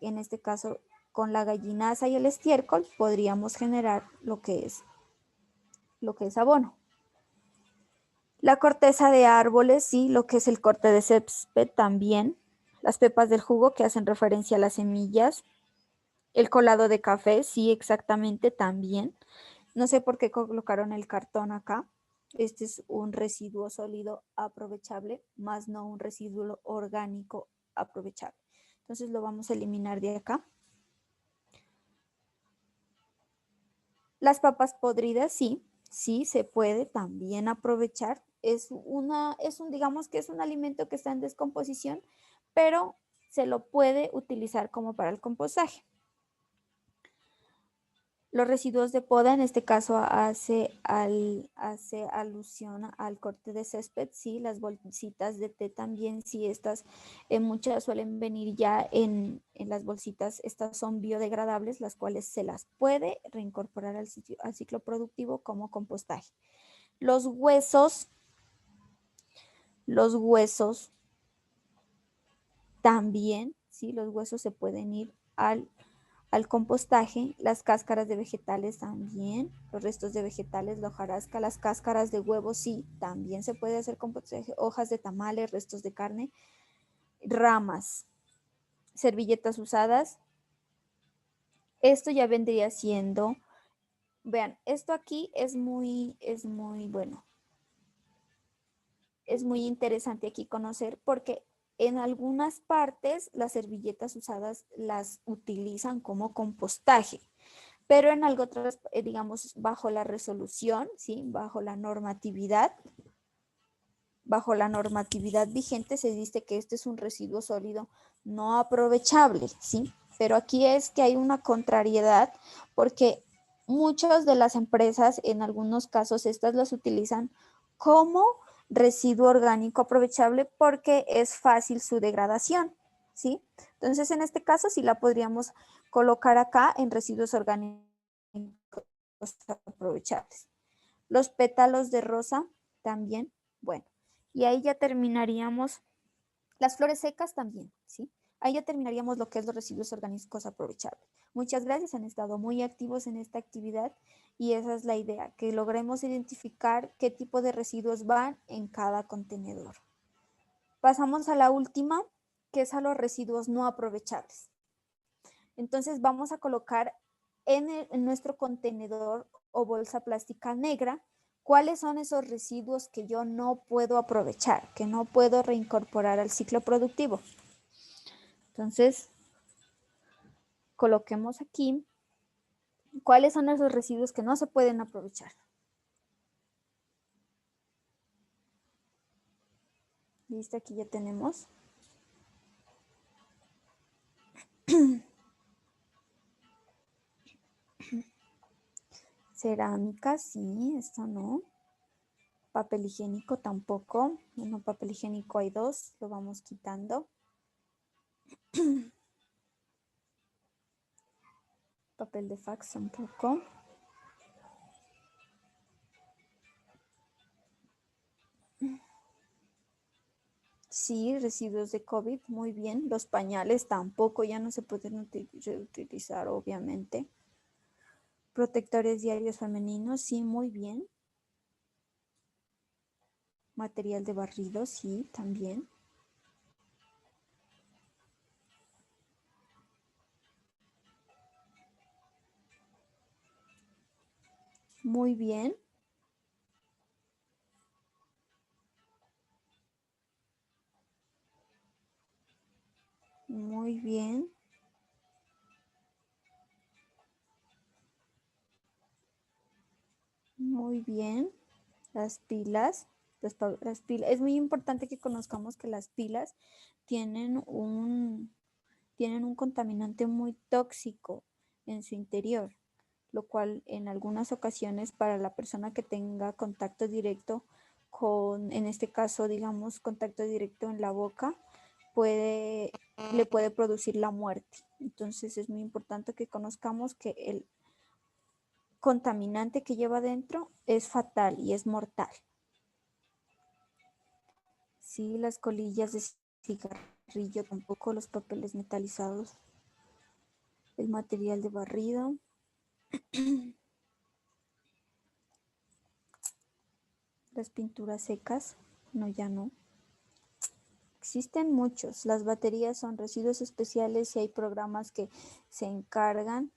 en este caso con la gallinaza y el estiércol podríamos generar lo que es abono. La corteza de árboles, sí, lo que es el corte de césped también. Las pepas del jugo que hacen referencia a las semillas. El colado de café, sí, exactamente también. No sé por qué colocaron el cartón acá. Este es un residuo sólido aprovechable, más no un residuo orgánico aprovechable. Entonces lo vamos a eliminar de acá. Las papas podridas, sí, sí se puede también aprovechar. Digamos que es un alimento que está en descomposición, pero se lo puede utilizar como para el compostaje. Los residuos de poda, en este caso hace alusión al corte de césped, sí, las bolsitas de té también, sí, estas muchas suelen venir ya en las bolsitas, estas son biodegradables, las cuales se las puede reincorporar al ciclo productivo como compostaje. Los huesos también, sí, los huesos se pueden ir al compostaje, las cáscaras de vegetales también, los restos de vegetales, la hojarasca, las cáscaras de huevos, sí, también se puede hacer compostaje, hojas de tamales, restos de carne, ramas, servilletas usadas. Esto ya vendría siendo, vean, esto aquí es muy bueno, es muy interesante aquí conocer porque en algunas partes las servilletas usadas las utilizan como compostaje, pero en algo otras, digamos, bajo la resolución, ¿sí? Bajo la normatividad vigente se dice que este es un residuo sólido no aprovechable, ¿sí? Pero aquí es que hay una contrariedad porque muchas de las empresas, en algunos casos, estas las utilizan como residuo orgánico aprovechable porque es fácil su degradación, ¿sí? Entonces, en este caso, sí la podríamos colocar acá en residuos orgánicos aprovechables. Los pétalos de rosa también, bueno, y ahí ya terminaríamos, las flores secas también, ¿sí? Ahí ya terminaríamos lo que es los residuos orgánicos aprovechables. Muchas gracias, han estado muy activos en esta actividad y esa es la idea, que logremos identificar qué tipo de residuos van en cada contenedor. Pasamos a la última, que es a los residuos no aprovechables. Entonces vamos a colocar en nuestro contenedor o bolsa plástica negra cuáles son esos residuos que yo no puedo aprovechar, que no puedo reincorporar al ciclo productivo. Entonces, coloquemos aquí cuáles son esos residuos que no se pueden aprovechar. Listo, aquí ya tenemos. Cerámica, sí, esto no. Papel higiénico tampoco. Bueno, papel higiénico hay dos, lo vamos quitando. Papel de fax tampoco. Sí, residuos de COVID, muy bien. Los pañales tampoco, ya no se pueden reutilizar, obviamente. Protectores diarios femeninos, sí, muy bien. Material de barrido, sí, también. Muy bien. Muy bien. Muy bien. Las pilas. Las pilas. Es muy importante que conozcamos que las pilas tienen tienen un contaminante muy tóxico en su interior, lo cual en algunas ocasiones para la persona que tenga contacto directo con, en este caso, digamos, contacto directo en la boca, le puede producir la muerte. Entonces es muy importante que conozcamos que el contaminante que lleva dentro es fatal y es mortal. Sí, las colillas de cigarrillo tampoco, los papeles metalizados, el material de barrido. Las pinturas secas, no, ya no. Existen muchos. Las baterías son residuos especiales y hay programas que se encargan.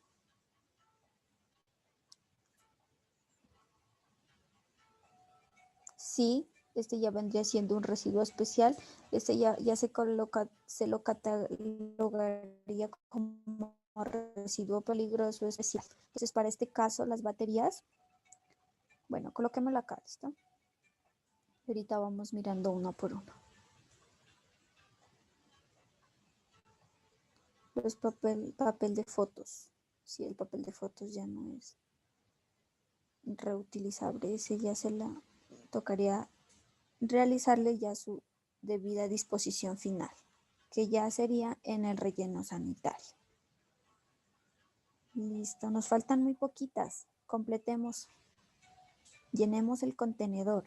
Sí, este ya vendría siendo un residuo especial. Este ya se lo catalogaría como residuo peligroso especial. Entonces, para este caso, las baterías, bueno, coloquémoslo acá, ¿listo? Ahorita vamos mirando uno por uno. Los papel de fotos. Sí, el papel de fotos ya no es reutilizable, ese ya se la tocaría realizarle ya su debida disposición final, que ya sería en el relleno sanitario. Listo, nos faltan muy poquitas, completemos, llenemos el contenedor.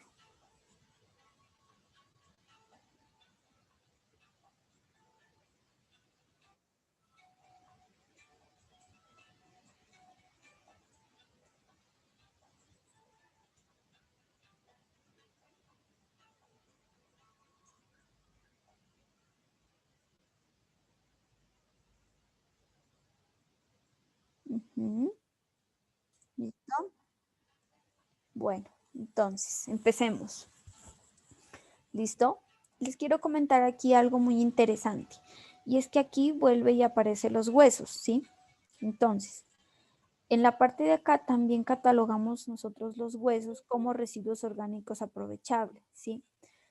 ¿Listo? Bueno, entonces, empecemos. ¿Listo? Les quiero comentar aquí algo muy interesante. Y es que aquí vuelve y aparece los huesos, ¿sí? Entonces, en la parte de acá también catalogamos nosotros los huesos como residuos orgánicos aprovechables, ¿sí?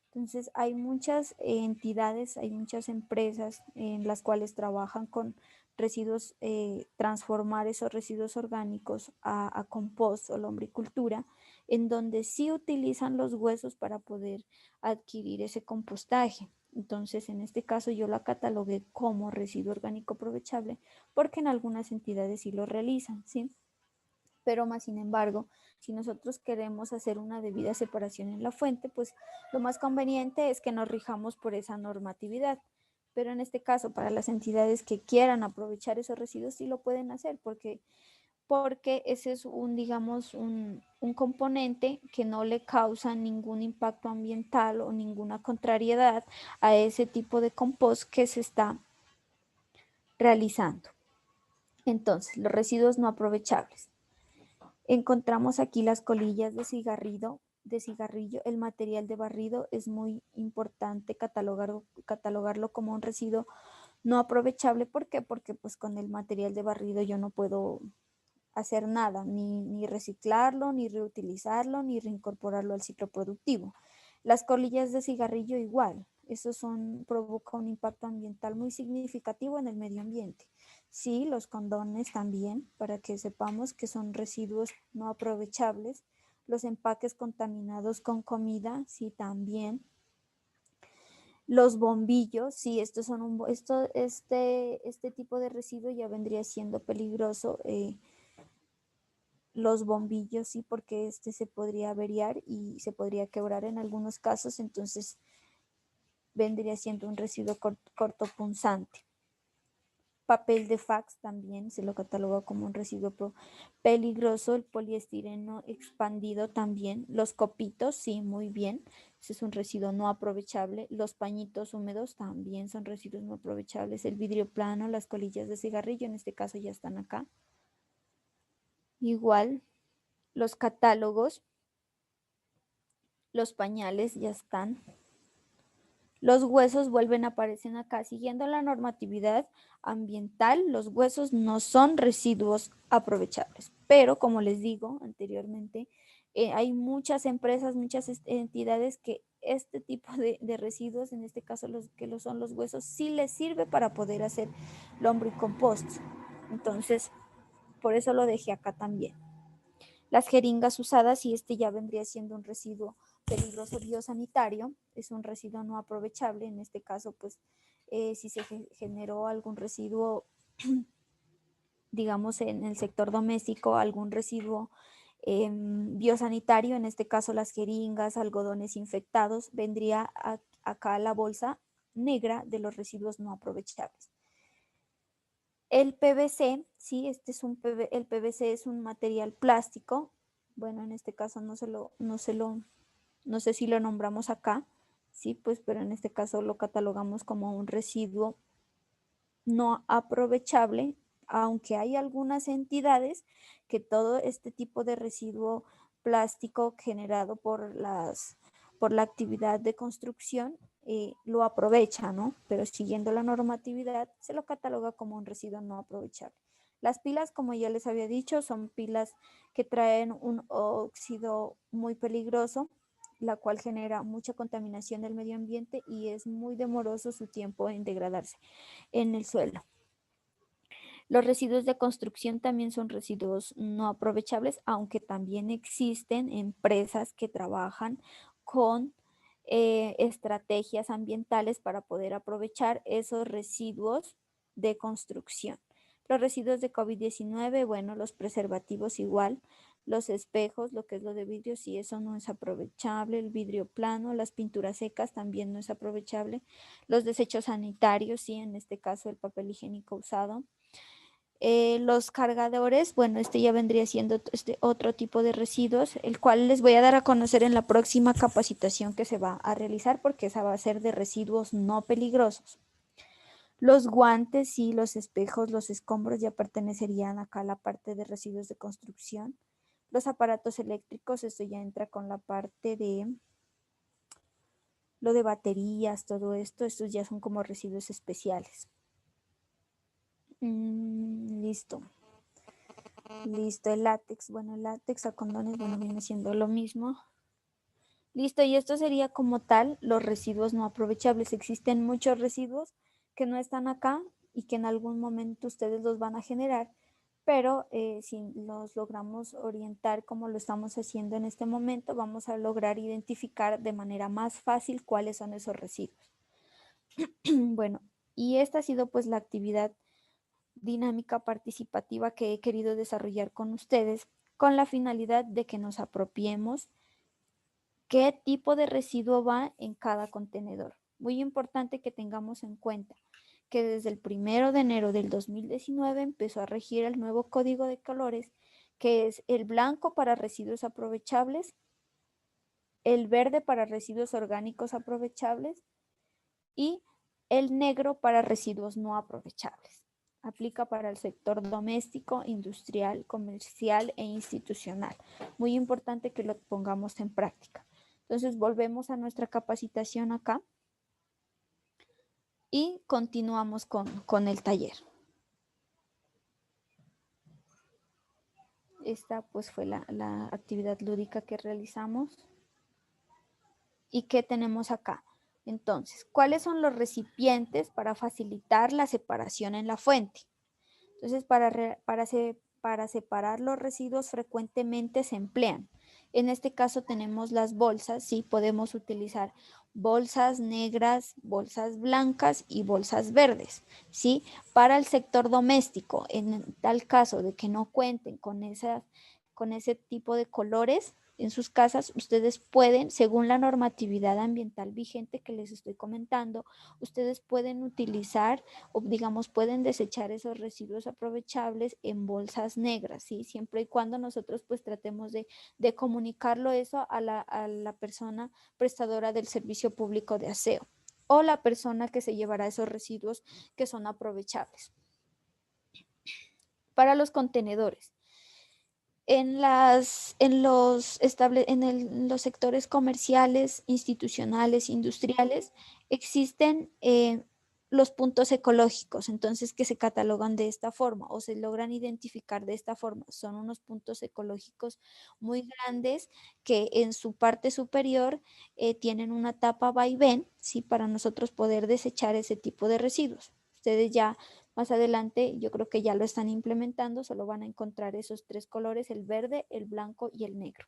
Entonces, hay muchas entidades, hay muchas empresas en las cuales trabajan con residuos, transformar esos residuos orgánicos a compost o lombricultura, en donde sí utilizan los huesos para poder adquirir ese compostaje. Entonces, en este caso yo la catalogué como residuo orgánico aprovechable porque en algunas entidades sí lo realizan, ¿sí? Pero más sin embargo, si nosotros queremos hacer una debida separación en la fuente, pues lo más conveniente es que nos rijamos por esa normatividad. Pero en este caso, para las entidades que quieran aprovechar esos residuos, sí lo pueden hacer, porque ese es un, digamos, un componente que no le causa ningún impacto ambiental o ninguna contrariedad a ese tipo de compost que se está realizando. Entonces, los residuos no aprovechables. Encontramos aquí las colillas de cigarrillo. El material de barrido es muy importante catalogarlo como un residuo no aprovechable. ¿Por qué? Porque pues con el material de barrido yo no puedo hacer nada, ni reciclarlo, ni reutilizarlo, ni reincorporarlo al ciclo productivo. Las colillas de cigarrillo igual, provoca un impacto ambiental muy significativo en el medio ambiente. Sí, los condones también, para que sepamos que son residuos no aprovechables. Los empaques contaminados con comida, sí, también. Los bombillos, sí, estos son este tipo de residuo ya vendría siendo peligroso. Los bombillos, sí, porque este se podría averiar y se podría quebrar en algunos casos, entonces vendría siendo un residuo cortopunzante. Papel de fax también se lo cataloga como un residuo peligroso. El poliestireno expandido también. Los copitos, sí, muy bien. Ese es un residuo no aprovechable. Los pañitos húmedos también son residuos no aprovechables. El vidrio plano, las colillas de cigarrillo, en este caso ya están acá. Igual, los catálogos, los pañales ya están. Los huesos vuelven a aparecer acá. Siguiendo la normatividad ambiental, los huesos no son residuos aprovechables. Pero, como les digo anteriormente, hay muchas empresas, muchas entidades que este tipo de residuos, en este caso los que son los huesos, sí les sirve para poder hacer lombricompost. Entonces, por eso lo dejé acá también. Las jeringas usadas, y este ya vendría siendo un residuo peligroso biosanitario, es un residuo no aprovechable. En este caso, pues, si se generó algún residuo, digamos, en el sector doméstico, algún residuo biosanitario, en este caso las jeringas, algodones infectados, vendría acá la bolsa negra de los residuos no aprovechables. El PVC, sí, el PVC es un material plástico. Bueno, en este caso no sé si lo nombramos acá, sí, pues, pero en este caso lo catalogamos como un residuo no aprovechable, aunque hay algunas entidades que todo este tipo de residuo plástico generado por la actividad de construcción lo aprovecha, ¿no? Pero siguiendo la normatividad se lo cataloga como un residuo no aprovechable. Las pilas, como ya les había dicho, son pilas que traen un óxido muy peligroso, la cual genera mucha contaminación del medio ambiente y es muy demoroso su tiempo en degradarse en el suelo. Los residuos de construcción también son residuos no aprovechables, aunque también existen empresas que trabajan con estrategias ambientales para poder aprovechar esos residuos de construcción. Los residuos de COVID-19, bueno, los preservativos igual, los espejos, lo que es lo de vidrio, sí, eso no es aprovechable. El vidrio plano, las pinturas secas también no es aprovechable. Los desechos sanitarios, sí, en este caso el papel higiénico usado. Los cargadores, bueno, este ya vendría siendo otro tipo de residuos, el cual les voy a dar a conocer en la próxima capacitación que se va a realizar, porque esa va a ser de residuos no peligrosos. Los guantes y los espejos, los escombros ya pertenecerían acá a la parte de residuos de construcción. Los aparatos eléctricos, esto ya entra con la parte de lo de baterías, todo esto, estos ya son como residuos especiales. Listo. Listo, el látex. Bueno, el látex a condones, bueno, viene siendo lo mismo. Listo, y esto sería como tal los residuos no aprovechables. Existen muchos residuos que no están acá y que en algún momento ustedes los van a generar, pero si los logramos orientar como lo estamos haciendo en este momento, vamos a lograr identificar de manera más fácil cuáles son esos residuos. Bueno, y esta ha sido pues la actividad dinámica participativa que he querido desarrollar con ustedes con la finalidad de que nos apropiemos qué tipo de residuo va en cada contenedor. Muy importante que tengamos en cuenta que desde el 1 de enero del 2019 empezó a regir el nuevo código de colores, que es el blanco para residuos aprovechables, el verde para residuos orgánicos aprovechables y el negro para residuos no aprovechables. Aplica para el sector doméstico, industrial, comercial e institucional. Muy importante que lo pongamos en práctica. Entonces volvemos a nuestra capacitación acá y continuamos con el taller. Esta pues fue la actividad lúdica que realizamos. ¿Y qué tenemos acá? Entonces, ¿cuáles son los recipientes para facilitar la separación en la fuente? Entonces, para separar los residuos frecuentemente se emplean. En este caso tenemos las bolsas, sí, podemos utilizar bolsas negras, bolsas blancas y bolsas verdes, ¿sí? Para el sector doméstico, en tal caso de que no cuenten con ese tipo de colores, en sus casas, ustedes pueden, según la normatividad ambiental vigente que les estoy comentando, ustedes pueden utilizar o digamos pueden desechar esos residuos aprovechables en bolsas negras, ¿sí? Siempre y cuando nosotros pues tratemos de comunicarlo eso a la persona prestadora del servicio público de aseo o la persona que se llevará esos residuos que son aprovechables. Para los contenedores. En los sectores comerciales, institucionales, industriales, existen los puntos ecológicos, entonces que se catalogan de esta forma o se logran identificar de esta forma. Son unos puntos ecológicos muy grandes que en su parte superior tienen una tapa vaivén, ¿sí? Para nosotros poder desechar ese tipo de residuos. Ustedes ya más adelante yo creo que ya lo están implementando, solo van a encontrar esos tres colores, el verde, el blanco y el negro.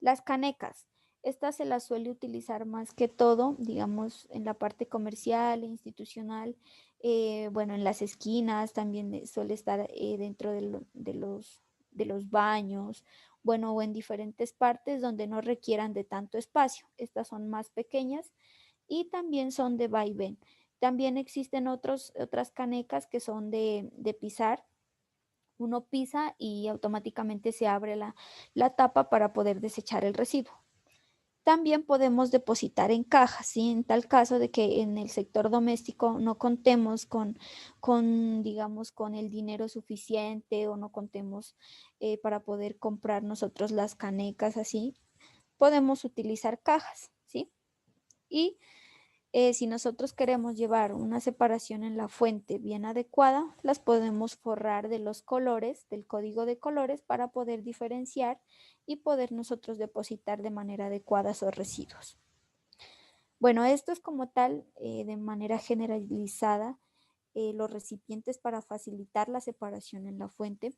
Las canecas, estas se las suele utilizar más que todo, digamos, en la parte comercial e institucional, bueno, en las esquinas también suele estar dentro de los baños, bueno, o en diferentes partes donde no requieran de tanto espacio. Estas son más pequeñas y también son de vaivén. También existen otras canecas que son de pisar. Uno pisa y automáticamente se abre la tapa para poder desechar el residuo. También podemos depositar en cajas, ¿sí? En tal caso de que en el sector doméstico no contemos digamos, con el dinero suficiente o no contemos para poder comprar nosotros las canecas así, podemos utilizar cajas, ¿sí? Y si nosotros queremos llevar una separación en la fuente bien adecuada, las podemos forrar de los colores, del código de colores, para poder diferenciar y poder nosotros depositar de manera adecuada esos residuos. Bueno, esto es como tal, de manera generalizada, los recipientes para facilitar la separación en la fuente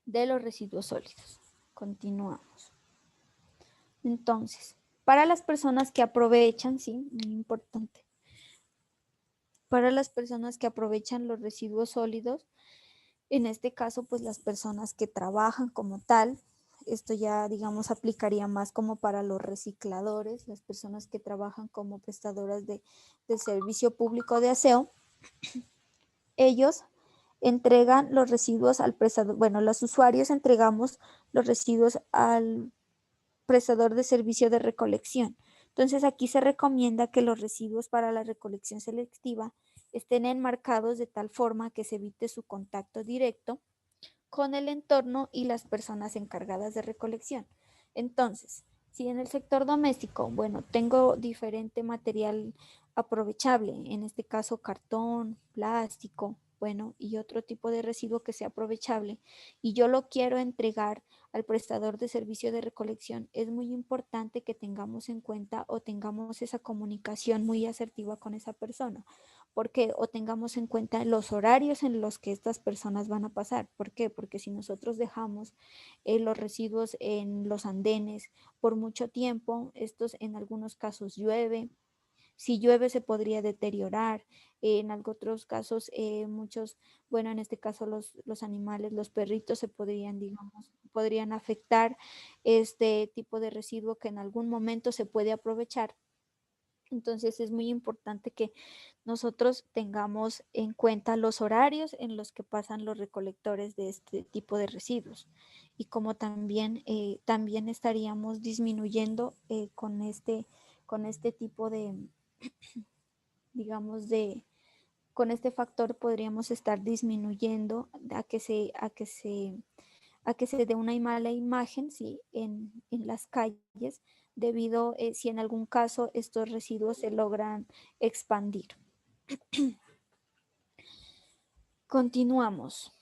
de los residuos sólidos. Continuamos. Entonces, para las personas que aprovechan, sí, muy importante. Para las personas que aprovechan los residuos sólidos, en este caso, pues las personas que trabajan como tal, esto ya, digamos, aplicaría más como para los recicladores, las personas que trabajan como prestadoras del servicio público de aseo, ellos entregan los residuos al prestador, bueno, los usuarios entregamos los residuos al prestador de servicio de recolección. Entonces aquí se recomienda que los residuos para la recolección selectiva estén enmarcados de tal forma que se evite su contacto directo con el entorno y las personas encargadas de recolección. Entonces, si en el sector doméstico, bueno, tengo diferente material aprovechable, en este caso cartón, plástico, bueno, y otro tipo de residuo que sea aprovechable, y yo lo quiero entregar al prestador de servicio de recolección, es muy importante que tengamos en cuenta o tengamos esa comunicación muy asertiva con esa persona. ¿Por qué? O tengamos en cuenta los horarios en los que estas personas van a pasar. ¿Por qué? Porque si nosotros dejamos los residuos en los andenes por mucho tiempo, estos en algunos casos llueve. Si llueve se podría deteriorar. En otros casos, muchos, bueno, en este caso los animales, los perritos se podrían, digamos, podrían afectar este tipo de residuo que en algún momento se puede aprovechar. Entonces es muy importante que nosotros tengamos en cuenta los horarios en los que pasan los recolectores de este tipo de residuos y como también, también estaríamos disminuyendo con este tipo de, digamos, con este factor podríamos estar disminuyendo a que se dé una mala imagen, ¿sí? En las calles, debido si en algún caso estos residuos se logran expandir. Continuamos.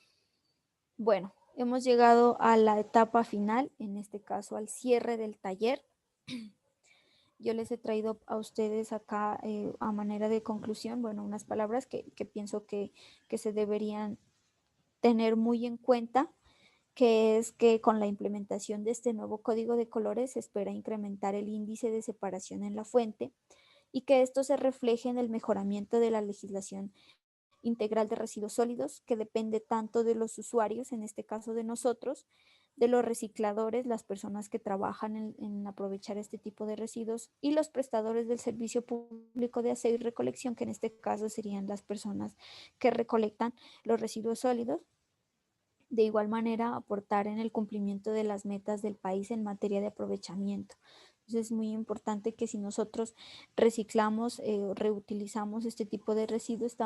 Bueno, hemos llegado a la etapa final, en este caso al cierre del taller. Yo les he traído a ustedes acá a manera de conclusión, bueno, unas palabras que pienso que se deberían tener muy en cuenta, que es que con la implementación de este nuevo código de colores se espera incrementar el índice de separación en la fuente y que esto se refleje en el mejoramiento de la legislación integral de residuos sólidos, que depende tanto de los usuarios, en este caso de nosotros, de los recicladores, las personas que trabajan en aprovechar este tipo de residuos, y los prestadores del servicio público de aseo y recolección, que en este caso serían las personas que recolectan los residuos sólidos. De igual manera, aportar en el cumplimiento de las metas del país en materia de aprovechamiento. Entonces es muy importante que si nosotros reciclamos o reutilizamos este tipo de residuos,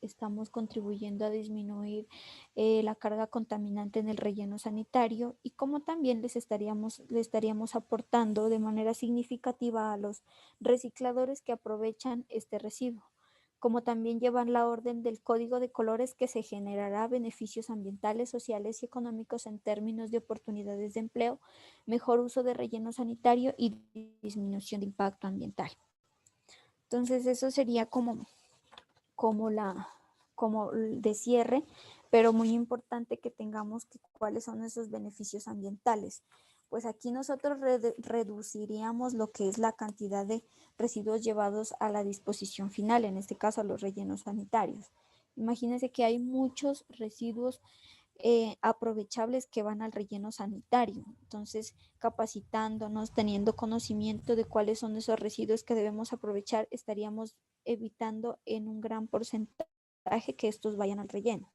estamos contribuyendo a disminuir la carga contaminante en el relleno sanitario, y como también le estaríamos aportando de manera significativa a los recicladores que aprovechan este residuo, como también llevan la orden del código de colores, que se generará beneficios ambientales, sociales y económicos en términos de oportunidades de empleo, mejor uso de relleno sanitario y disminución de impacto ambiental. Entonces eso sería como de cierre, pero muy importante que tengamos cuáles son esos beneficios ambientales. Pues aquí nosotros reduciríamos lo que es la cantidad de residuos llevados a la disposición final, en este caso a los rellenos sanitarios. Imagínense que hay muchos residuos aprovechables que van al relleno sanitario. Entonces, capacitándonos, teniendo conocimiento de cuáles son esos residuos que debemos aprovechar, estaríamos evitando en un gran porcentaje que estos vayan al relleno.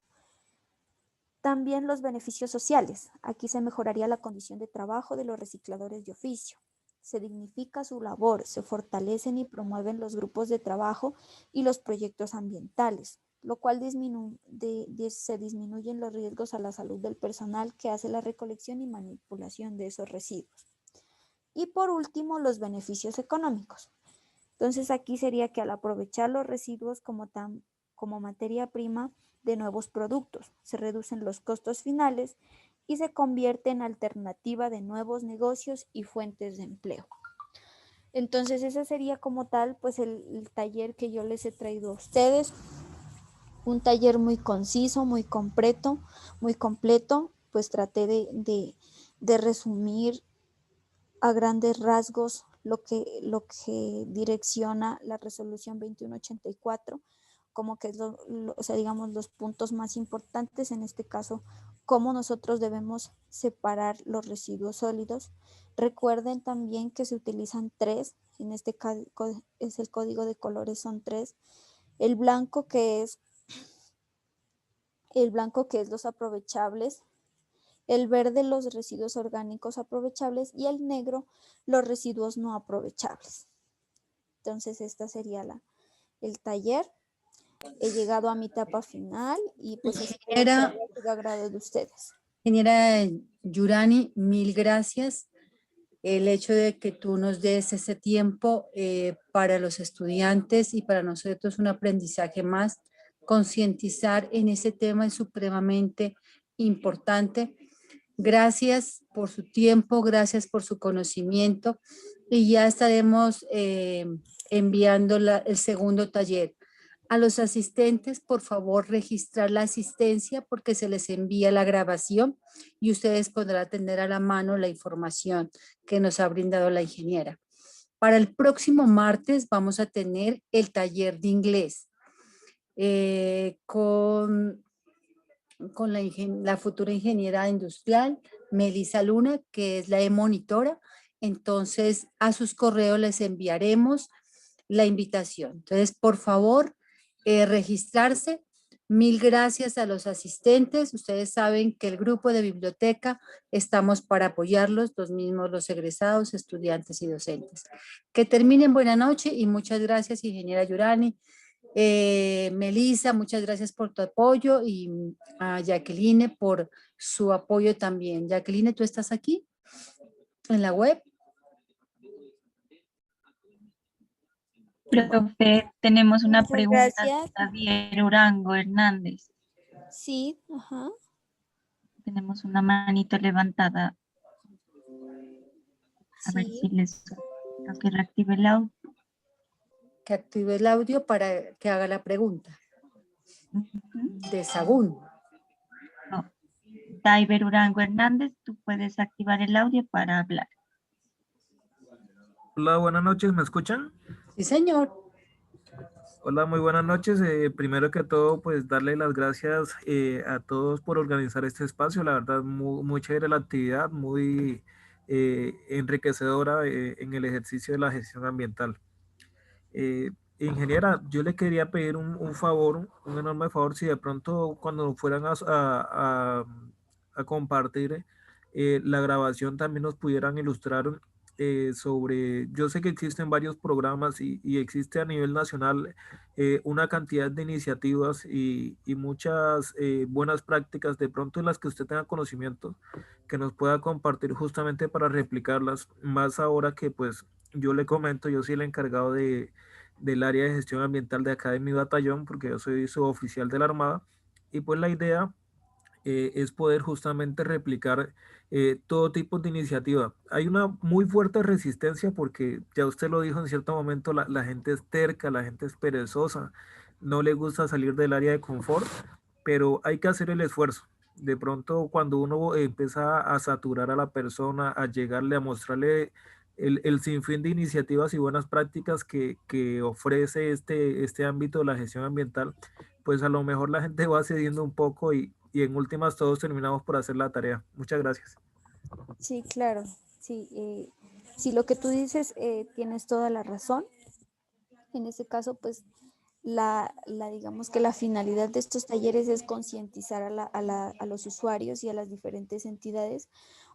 También los beneficios sociales. Aquí se mejoraría la condición de trabajo de los recicladores de oficio. Se dignifica su labor, se fortalecen y promueven los grupos de trabajo y los proyectos ambientales, lo cual se disminuyen los riesgos a la salud del personal que hace la recolección y manipulación de esos residuos. Y por último, los beneficios económicos. Entonces aquí sería que al aprovechar los residuos como materia prima de nuevos productos, se reducen los costos finales y se convierte en alternativa de nuevos negocios y fuentes de empleo. Entonces ese sería como tal pues el taller que yo les he traído a ustedes. Un taller muy conciso, muy completo, pues traté de resumir a grandes rasgos lo que direcciona la resolución 2184, como que es o sea, digamos, los puntos más importantes, en este caso, cómo nosotros debemos separar los residuos sólidos. Recuerden también que se utilizan 3, en este caso es el código de colores, son 3. El blanco que es los aprovechables, el verde los residuos orgánicos aprovechables y el negro los residuos no aprovechables. Entonces esta sería el taller. He llegado a mi etapa final y pues espero que haya sido agrado de ustedes. Ingeniera Yurani, mil gracias. El hecho de que tú nos des ese tiempo para los estudiantes y para nosotros un aprendizaje más, concientizar en ese tema es supremamente importante. Gracias por su tiempo, gracias por su conocimiento y ya estaremos enviando el segundo taller. A los asistentes, por favor, registrar la asistencia porque se les envía la grabación y ustedes podrán tener a la mano la información que nos ha brindado la ingeniera. Para el próximo martes vamos a tener el taller de inglés con la futura ingeniera industrial, Melissa Luna, que es la monitora. Entonces, a sus correos les enviaremos la invitación. Entonces, por favor, registrarse. Mil gracias a los asistentes. Ustedes saben que el grupo de biblioteca estamos para apoyarlos, los mismos los egresados, estudiantes y docentes. Que terminen buena noche y muchas gracias, ingeniera Yurani. Melissa, muchas gracias por tu apoyo y a Jacqueline por su apoyo también. Jacqueline, ¿tú estás aquí en la web? Profe, tenemos una Muchas pregunta gracias. de Javier Urango Hernández. Sí, ajá. Tenemos una manito levantada. A ver si les creo que reactive el audio. Que active el audio para que haga la pregunta. De Sagún. No. Daiver Urango Hernández, tú puedes activar el audio para hablar. Hola, buenas noches, ¿me escuchan? Sí, señor. Hola, muy buenas noches. Primero que todo, pues darle las gracias a todos por organizar este espacio. La verdad, muy chévere la actividad, muy enriquecedora en el ejercicio de la gestión ambiental. Ingeniera, yo le quería pedir un favor, un enorme favor, si de pronto cuando fueran a compartir la grabación también nos pudieran ilustrar sobre, yo sé que existen varios programas y existe a nivel nacional una cantidad de iniciativas y muchas buenas prácticas, de pronto en las que usted tenga conocimiento, que nos pueda compartir justamente para replicarlas, más ahora que pues yo le comento, yo soy el encargado del área de gestión ambiental de acá de mi batallón, porque yo soy suboficial de la Armada, y pues la idea es poder justamente replicar todo tipo de iniciativa. Hay una muy fuerte resistencia porque ya usted lo dijo en cierto momento, la gente es terca, la gente es perezosa, no le gusta salir del área de confort, pero hay que hacer el esfuerzo. De pronto, cuando uno empieza a saturar a la persona, a llegarle, a mostrarle el sinfín de iniciativas y buenas prácticas que ofrece este ámbito de la gestión ambiental, pues a lo mejor la gente va cediendo un poco y en últimas todos terminamos por hacer la tarea. Muchas gracias. Sí, claro. Sí, sí, lo que tú dices, tienes toda la razón. En ese caso, pues digamos que la finalidad de estos talleres es concientizar a los usuarios y a las diferentes entidades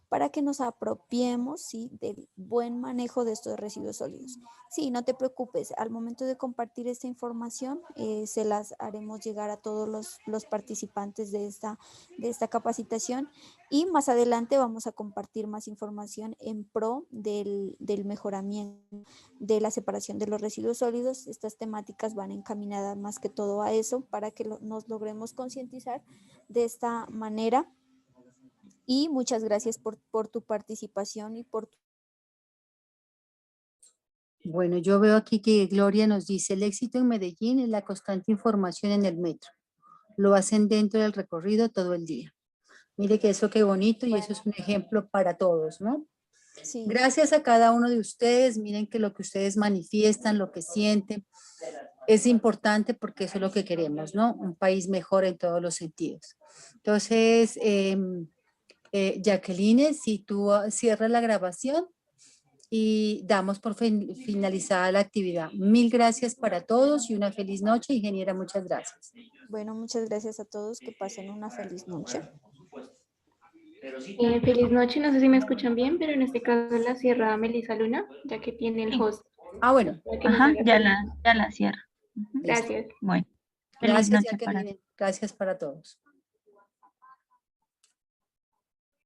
para que nos apropiemos, ¿sí?, del buen manejo de estos residuos sólidos. Sí, no te preocupes, al momento de compartir esta información, se las haremos llegar a todos los participantes de esta capacitación y más adelante vamos a compartir más información en pro del mejoramiento de la separación de los residuos sólidos. Estas temáticas van encaminadas más que todo a eso para que nos logremos concientizar de esta manera. Y muchas gracias por tu participación y por tu... Bueno, yo veo aquí que Gloria nos dice, el éxito en Medellín es la constante información en el metro. Lo hacen dentro del recorrido todo el día. Mire que eso qué bonito y eso es un ejemplo para todos, ¿no? Sí, Gracias a cada uno de ustedes. Miren que lo que ustedes manifiestan, lo que sienten, es importante porque eso es lo que queremos, ¿no? Un país mejor en todos los sentidos. Entonces, Jacqueline, si tú cierras la grabación y damos por finalizada la actividad. Mil gracias para todos y una feliz noche, ingeniera. Muchas gracias. bueno, muchas gracias a todos. Que pasen una feliz noche. Feliz noche, no sé si me escuchan bien, pero en este caso la cierra Melissa Luna, ya que tiene el Sí. host. Ah, bueno. para que nos Ajá, haga ya feliz. la cierro. Ujú. Gracias. Bueno, feliz Gracias, noche para Jacqueline. Gracias para todos.